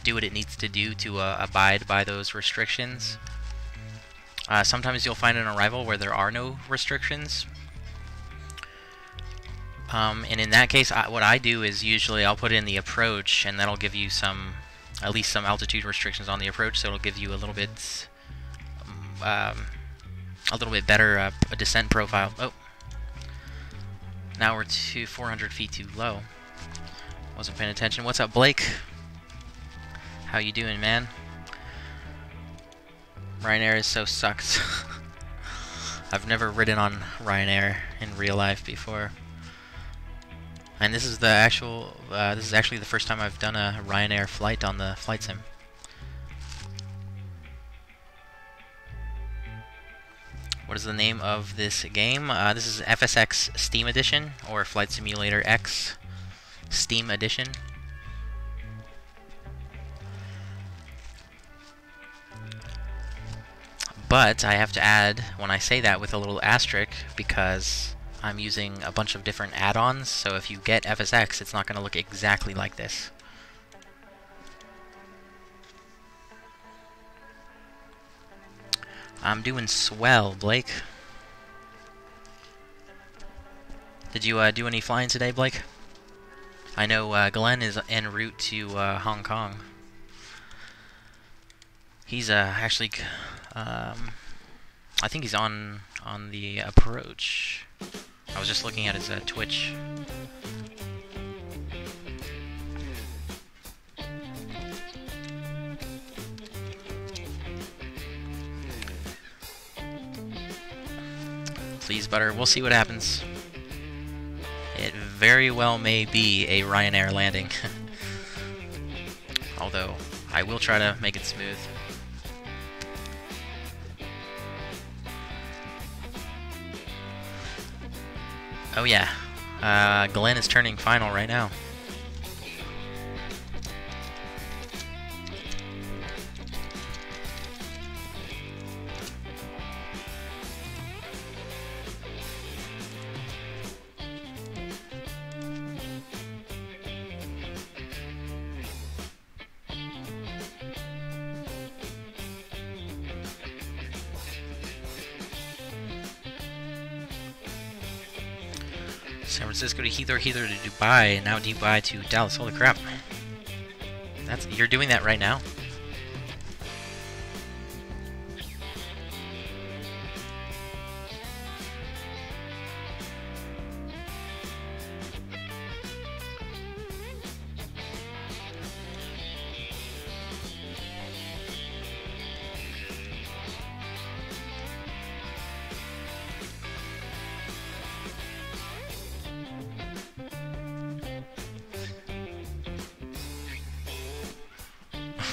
S4: do what it needs to do to abide by those restrictions. Sometimes you'll find an arrival where there are no restrictions. And in that case, what I do is usually I'll put in the approach, and that'll give you at least some altitude restrictions on the approach, so it'll give you a little bit better descent profile. Oh, now we're 400 feet too low. Wasn't paying attention. What's up, Blake? How you doing, man? Ryanair is so sucks. I've never ridden on Ryanair in real life before. And this is actually the first time I've done a Ryanair flight on the flight sim. What is the name of this game? This is FSX Steam Edition, or Flight Simulator X Steam Edition. But I have to add, when I say that, with a little asterisk, because I'm using a bunch of different add-ons, so if you get FSX, it's not going to look exactly like this. I'm doing swell, Blake. Did you do any flying today, Blake? I know Glenn is en route to Hong Kong. He's actually, I think he's on the approach. I was just looking at his Twitch. Please, Butter. We'll see what happens. It very well may be a Ryanair landing. Although, I will try to make it smooth. Oh yeah, Glenn is turning final right now. San Francisco to Heathrow, Heathrow to Dubai, and now Dubai to Dallas. Holy crap. You're doing that right now?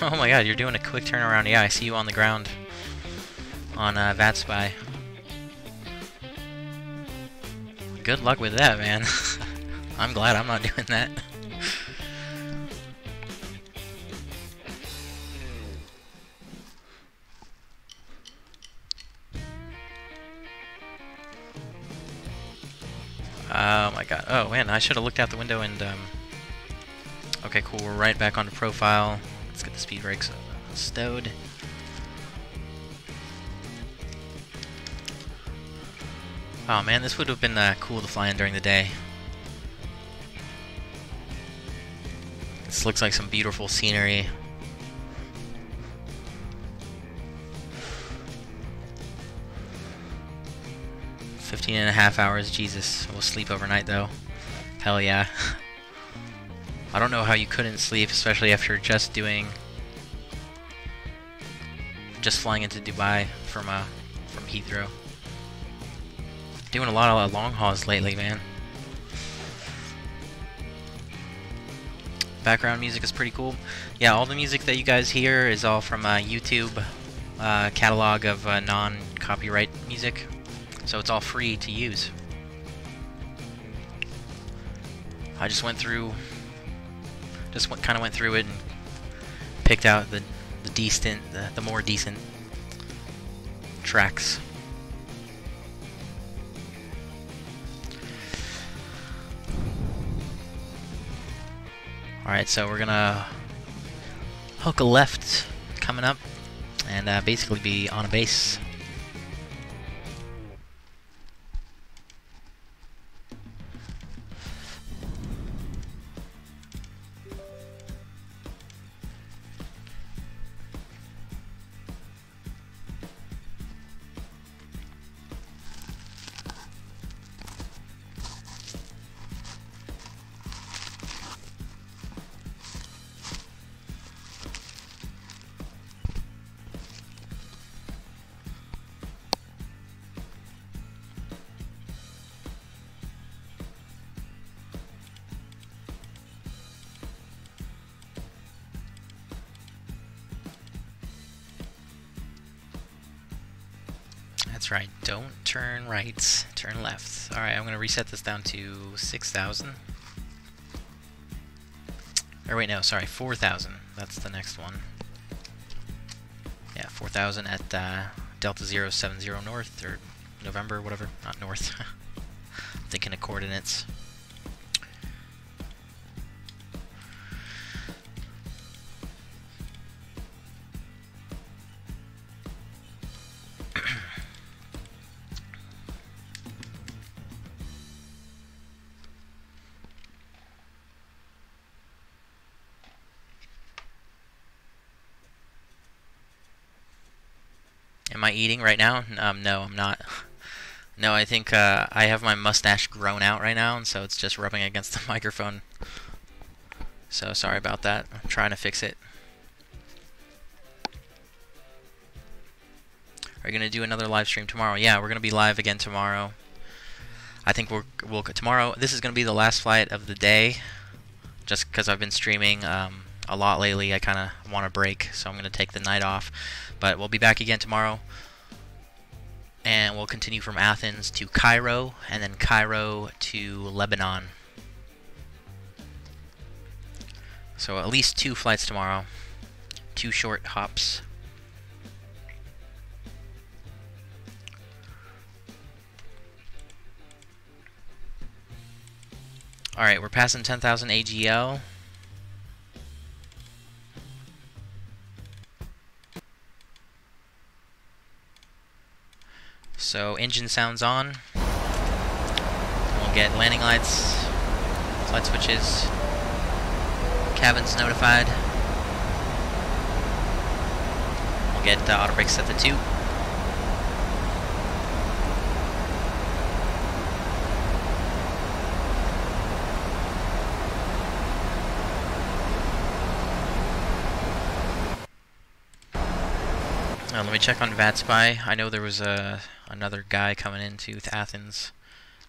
S4: Oh my god, you're doing a quick turnaround. Yeah, I see you on the ground on VATSIM. Good luck with that, man. I'm glad I'm not doing that. Oh my god. Oh man, I should have looked out the window and okay, cool, we're right back onto profile. Let's get the speed brakes stowed. Oh man, this would have been cool to fly in during the day. This looks like some beautiful scenery. "15.5 hours, Jesus. We'll sleep overnight though. Hell yeah." I don't know how you couldn't sleep, especially after just flying into Dubai from Heathrow. Doing a lot of long hauls lately, man. Background music is pretty cool. Yeah, all the music that you guys hear is all from YouTube catalog of non-copyright music, so it's all free to use. I just went through, kind of went through it and picked out the more decent tracks. Alright, so we're gonna hook a left coming up and basically be on a base. That's right, don't turn right, turn left. Alright, I'm going to reset this down to 6,000. Or wait, no, sorry, 4,000. That's the next one. Yeah, 4,000 at Delta 070 North, or November, whatever. Not North. I'm thinking of coordinates. Am I eating right now? No, I'm not. No, I think I have my mustache grown out right now, and so it's just rubbing against the microphone. So sorry about that. I'm trying to fix it. Are you gonna do another live stream tomorrow? Yeah, we're gonna be live again tomorrow. I think we'll tomorrow. This is gonna be the last flight of the day, just because I've been streaming a lot lately. I kind of want a break, so I'm gonna take the night off. But we'll be back again tomorrow, and we'll continue from Athens to Cairo, and then Cairo to Lebanon. So at least 2 flights tomorrow, 2 short hops. Alright, we're passing 10,000 AGL. So engine sounds on. We'll get landing lights, flight switches, cabins notified. We'll get auto brakes set to 2. Let me check on VATSIM. I know there was another guy coming into Athens.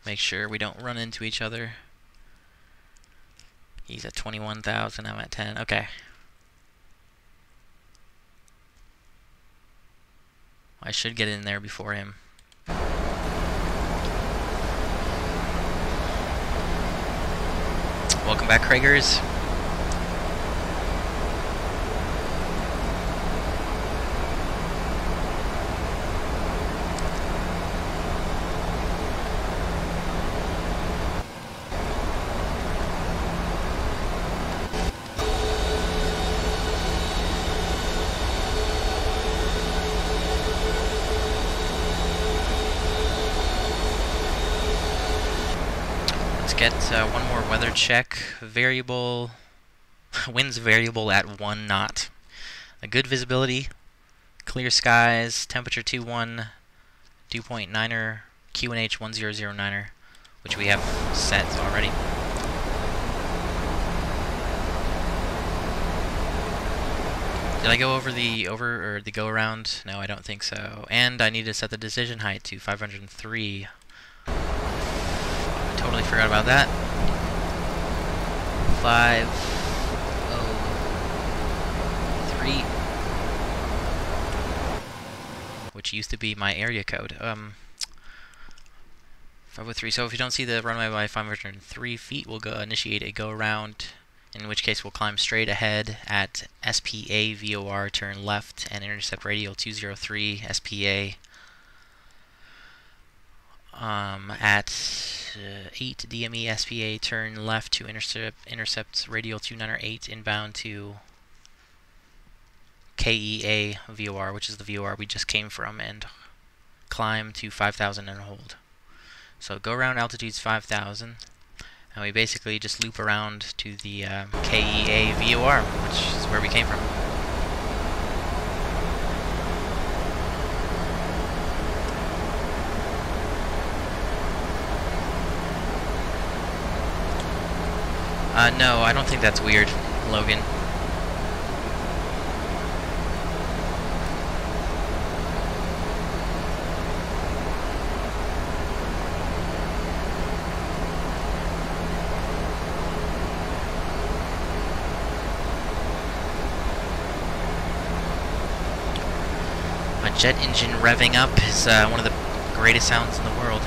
S4: Make sure we don't run into each other. He's at 21,000, I'm at 10. Okay. I should get in there before him. Welcome back, Kragers. Get one more weather check. Variable, winds variable at 1 knot. A good visibility, clear skies, temperature 21, dew point 9er, QNH 1009er, which we have set already. Did I go over the go around? No, I don't think so. And I need to set the decision height to 503. Totally forgot about that. 503, which used to be my area code. 503. So if you don't see the runway by 503 feet, we'll go initiate a go around, in which case we'll climb straight ahead at SPA VOR, turn left, and intercept radial 203 SPA at 8 DME SPA, turn left to intercept radial 298 inbound to KEA VOR, which is the VOR we just came from, and climb to 5,000 and hold. So go around, altitude's 5,000, and we basically just loop around to the KEA VOR, which is where we came from. No, I don't think that's weird, Logan. A jet engine revving up is one of the greatest sounds in the world.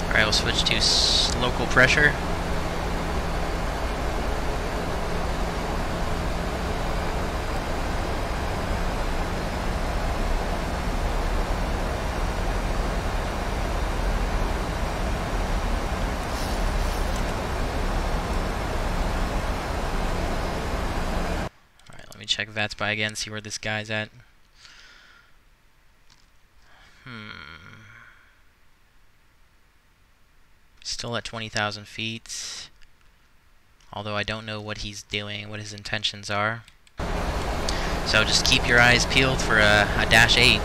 S4: Alright, we'll switch to local pressure. Alright, let me check VATSIM again, see where this guy's at. Still at 20,000 feet, although I don't know what he's doing, what his intentions are. So just keep your eyes peeled for a Dash 8.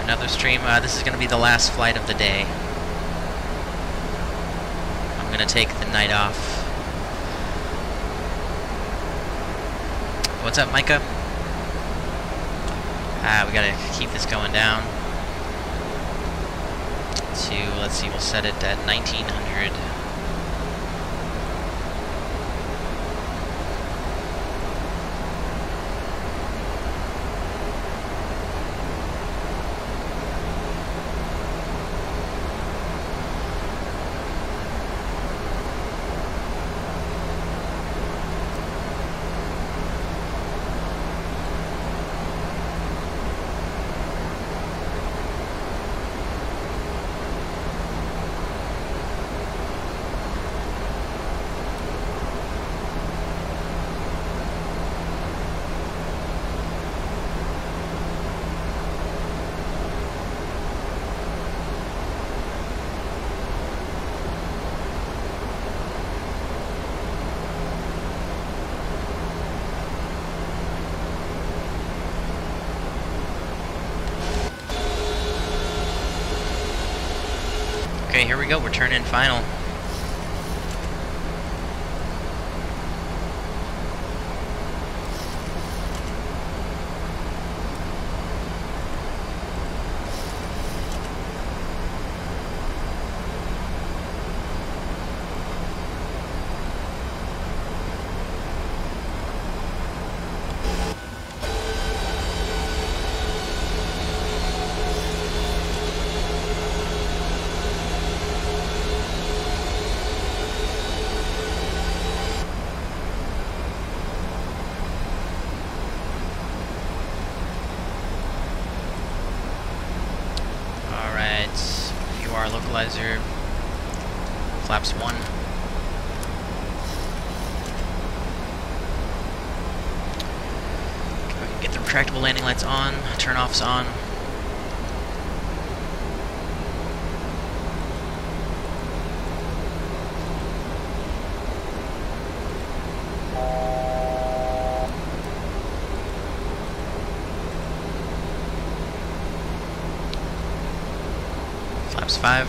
S4: Another stream. This is going to be the last flight of the day. I'm going to take the night off. What's up, Micah? We got to keep this going down to, let's see, we'll set it at 1900. Okay, here we go, we're turning final. VAR localizer, flaps 1. Get the retractable landing lights on, turn-offs on. Flaps 5.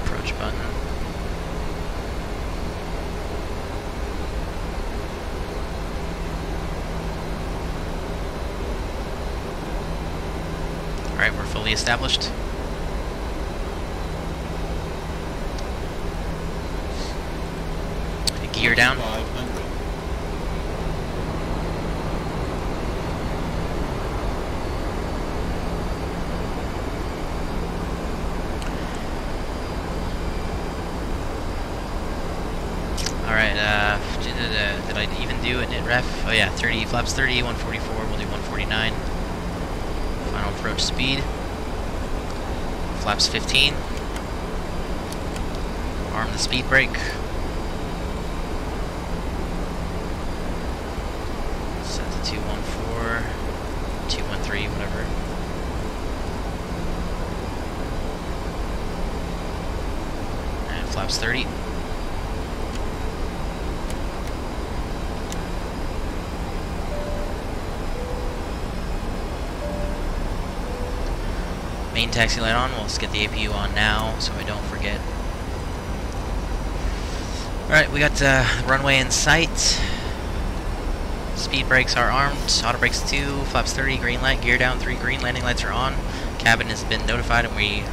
S4: Approach button. Alright, we're fully established. Gear down.
S8: 500.
S4: Alright, did I even do a knit ref? Oh yeah, 30, flaps 30, 144, we'll do 149. Final approach speed. Flaps 15. Arm the speed brake. Set to 214, 213, whatever. And flaps 30. Main taxi light on. Let's get the APU on now so I don't forget. Alright, we got the runway in sight. Speed brakes are armed. Auto brakes 2, flaps 30, green light, gear down 3, green, landing lights are on. Cabin has been notified and we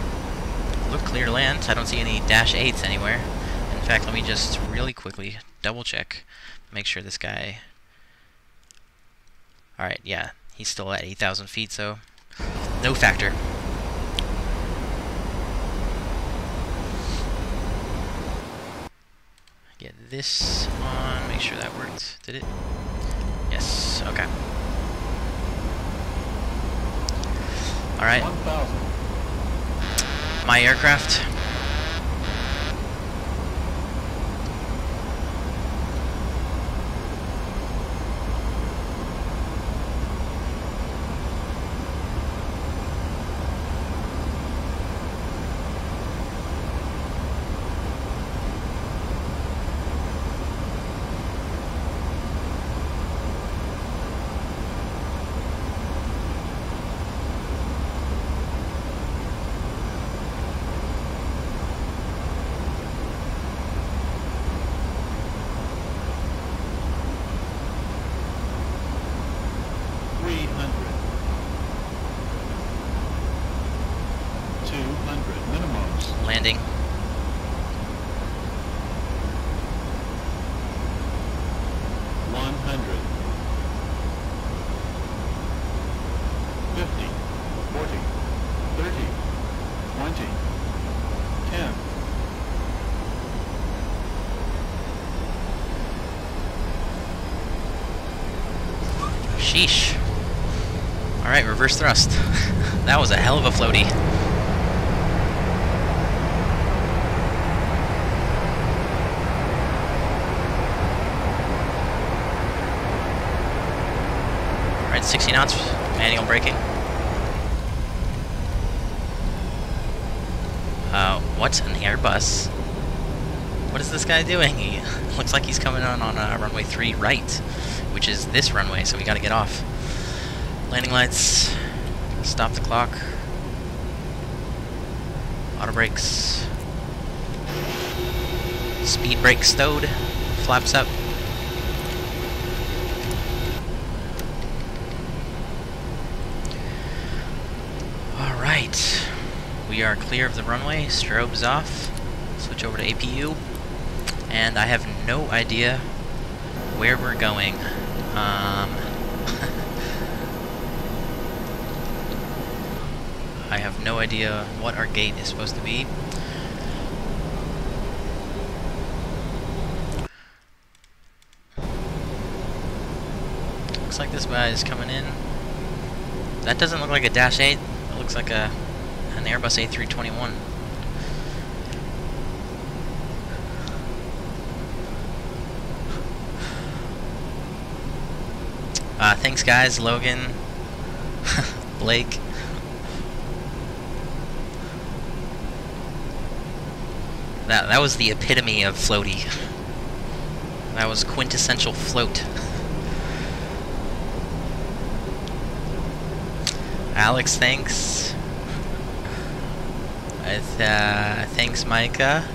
S4: look clear to land. I don't see any dash 8s anywhere. In fact, let me just really quickly double check. Make sure this guy... Alright, yeah, he's still at 8,000 feet, so no factor. Get this on, make sure that worked. Did it? Yes, okay. Alright.
S8: 1,000.
S4: My aircraft. Landing. Sheesh. Alright, reverse thrust. That was a hell of a floaty. Alright, 60 knots, manual braking. What's an Airbus? What is this guy doing? He looks like he's coming on runway 3 right, which is this runway, so we gotta get off. Landing lights, stop the clock. Auto brakes. Speed brake stowed, flaps up. Alright, we are clear of the runway, strobes off. Switch over to APU, and I have no idea where we're going. I have no idea what our gate is supposed to be. Looks like this guy is coming in. That doesn't look like a Dash 8. It looks like an Airbus A321. Thanks guys, Logan, Blake. That was the epitome of floaty. That was quintessential float. Alex, thanks. Thanks, Micah.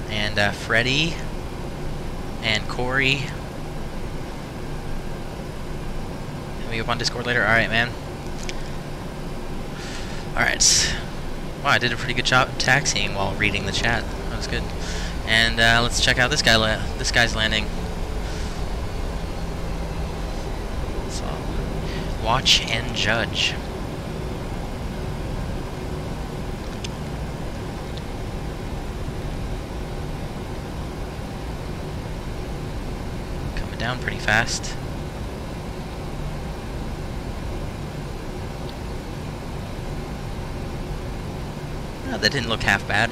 S4: And Freddie. And Corey. Can we up on Discord later? Alright, man. Alright. Wow, I did a pretty good job taxiing while reading the chat. That was good. And let's check out this guy's landing. So, watch and judge. Coming down pretty fast. Oh, that didn't look half bad.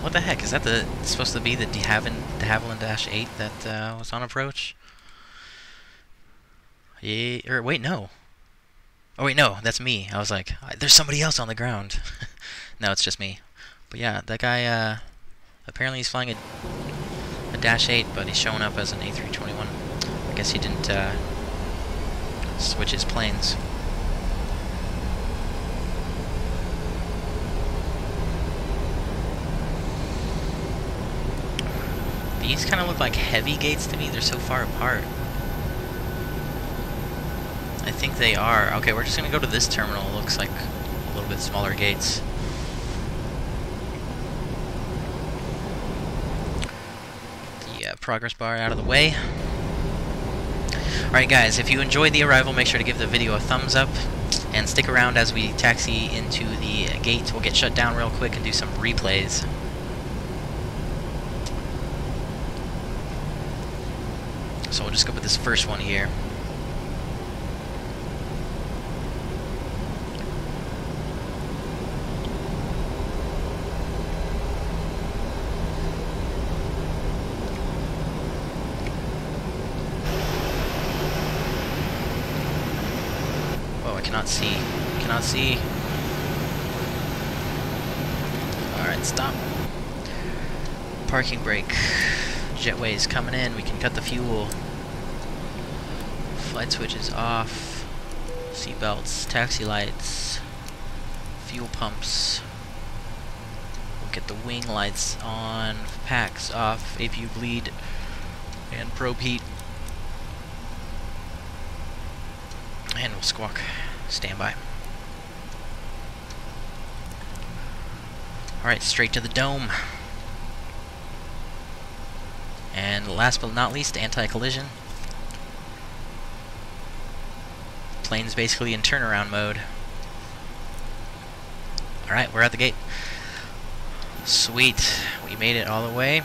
S4: What the heck? Is that supposed to be the de Havilland Dash 8 that was on approach? Yeah, or wait, no. Oh wait, no, that's me. I was like, there's somebody else on the ground. No, it's just me. But yeah, that guy, apparently he's flying a Dash 8, but he's showing up as an A321. I guess he didn't switch his planes. These kind of look like heavy gates to me. They're so far apart. I think they are. Okay, we're just going to go to this terminal. It looks like a little bit smaller gates. The progress bar out of the way. Alright guys, if you enjoyed the arrival, make sure to give the video a thumbs up. And stick around as we taxi into the gate. We'll get shut down real quick and do some replays. So we'll just go with this first one here. Oh, I cannot see. Cannot see. Alright, stop. Parking brake. Jetway's coming in. We can cut the fuel. Flight switches off. Seatbelts, taxi lights, fuel pumps. We'll get the wing lights on. Packs off. APU bleed and probe heat. And we'll squawk. Standby. Alright, straight to the dome. And last but not least, anti-collision. Plane's basically in turnaround mode. Alright, we're at the gate. Sweet. We made it all the way.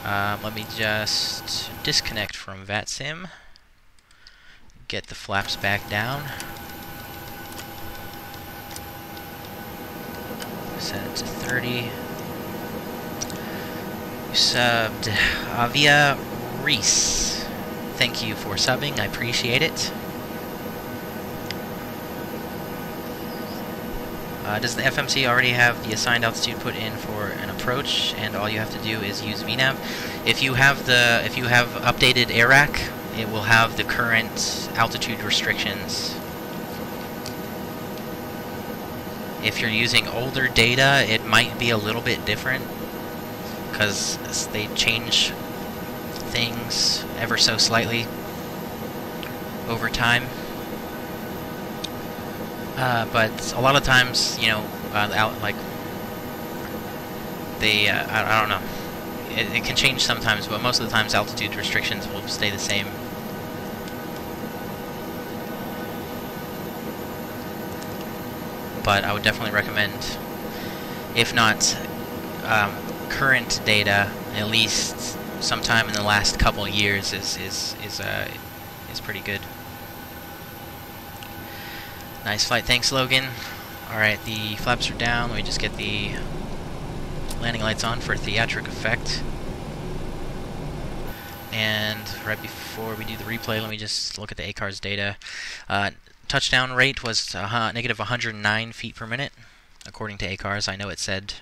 S4: Let me just disconnect from VATSIM. Get the flaps back down. Set it to 30. Subbed Avia Reese. Thank you for subbing, I appreciate it. Does the FMC already have the assigned altitude put in for an approach, and all you have to do is use VNAV? If you have updated AIRAC, it will have the current altitude restrictions. If you're using older data, it might be a little bit different, because they change things ever so slightly over time. But a lot of times, you know, like they, I don't know. It can change sometimes, but most of the times altitude restrictions will stay the same. But I would definitely recommend, if not current data, at least sometime in the last couple years, is pretty good. Nice flight, thanks Logan. Alright, the flaps are down. Let me just get the landing lights on for theatric effect. And right before we do the replay, let me just look at the ACARS data. Touchdown rate was negative 109 feet per minute, according to ACARS. I know it said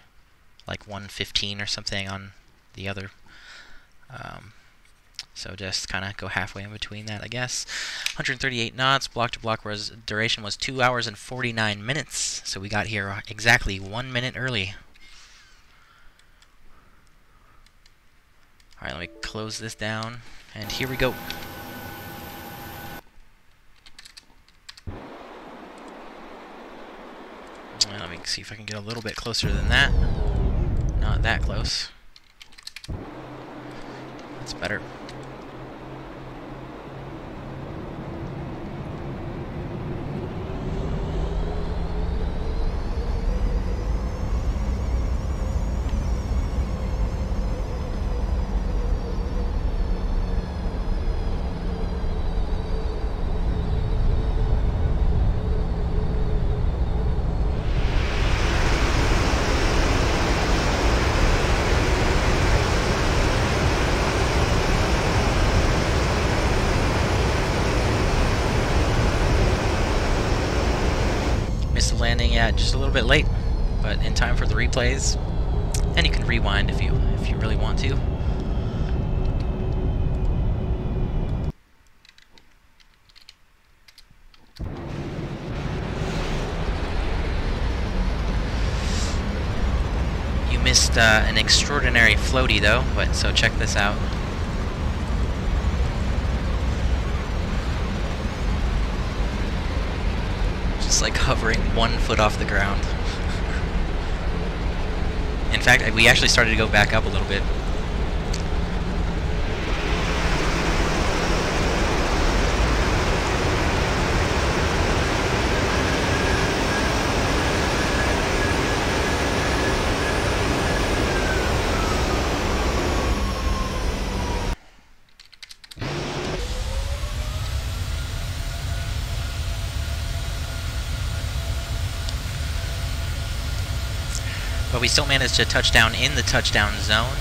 S4: like 115 or something on the other. So just kind of go halfway in between that, I guess. 138 knots, block-to-block duration was 2 hours and 49 minutes. So we got here exactly 1 minute early. Alright, let me close this down, and here we go. Let me see if I can get a little bit closer than that. Not that close. That's better. Yeah, just a little bit late, but in time for the replays, and you can rewind if you really want to. You missed an extraordinary floaty though, but so check this out. Like hovering 1 foot off the ground. In fact, we actually started to go back up a little bit. But we still managed to touch down in the touchdown zone.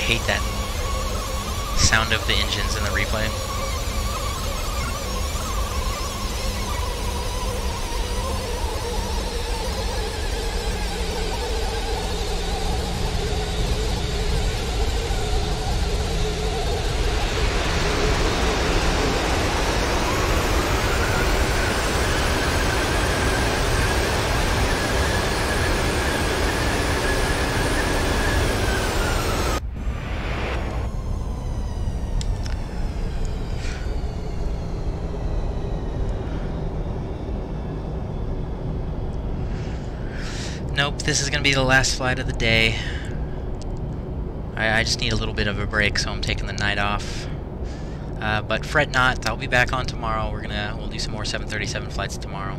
S4: hate that sound of the engines in the replay. Nope, this is going to be the last flight of the day. I just need a little bit of a break, so I'm taking the night off. But fret not, I'll be back on tomorrow. We'll do some more 737 flights tomorrow.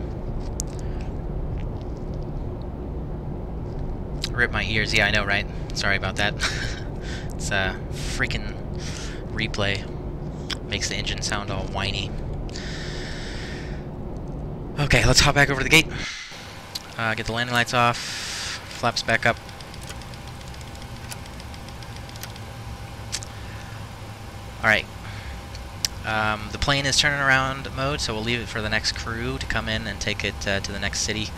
S4: Rip my ears, yeah, I know, right? Sorry about that. It's a freaking replay. Makes the engine sound all whiny. Okay, let's hop back over to the gate. Get the landing lights off. Flaps back up. Alright. The plane is turning around mode, so we'll leave it for the next crew to come in and take it to the next city.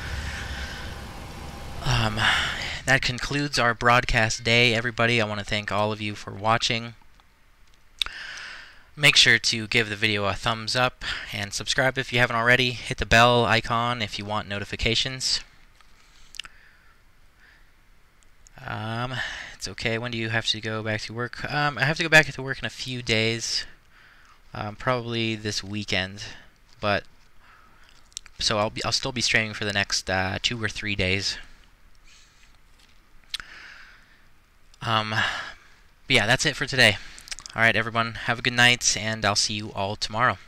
S4: That concludes our broadcast day, everybody. I want to thank all of you for watching. Make sure to give the video a thumbs up and subscribe if you haven't already. Hit the bell icon if you want notifications. It's okay. When do you have to go back to work? I have to go back to work in a few days. Probably this weekend, but so I'll still be streaming for the next 2 or 3 days. But yeah, that's it for today. Alright, everyone, have a good night, and I'll see you all tomorrow.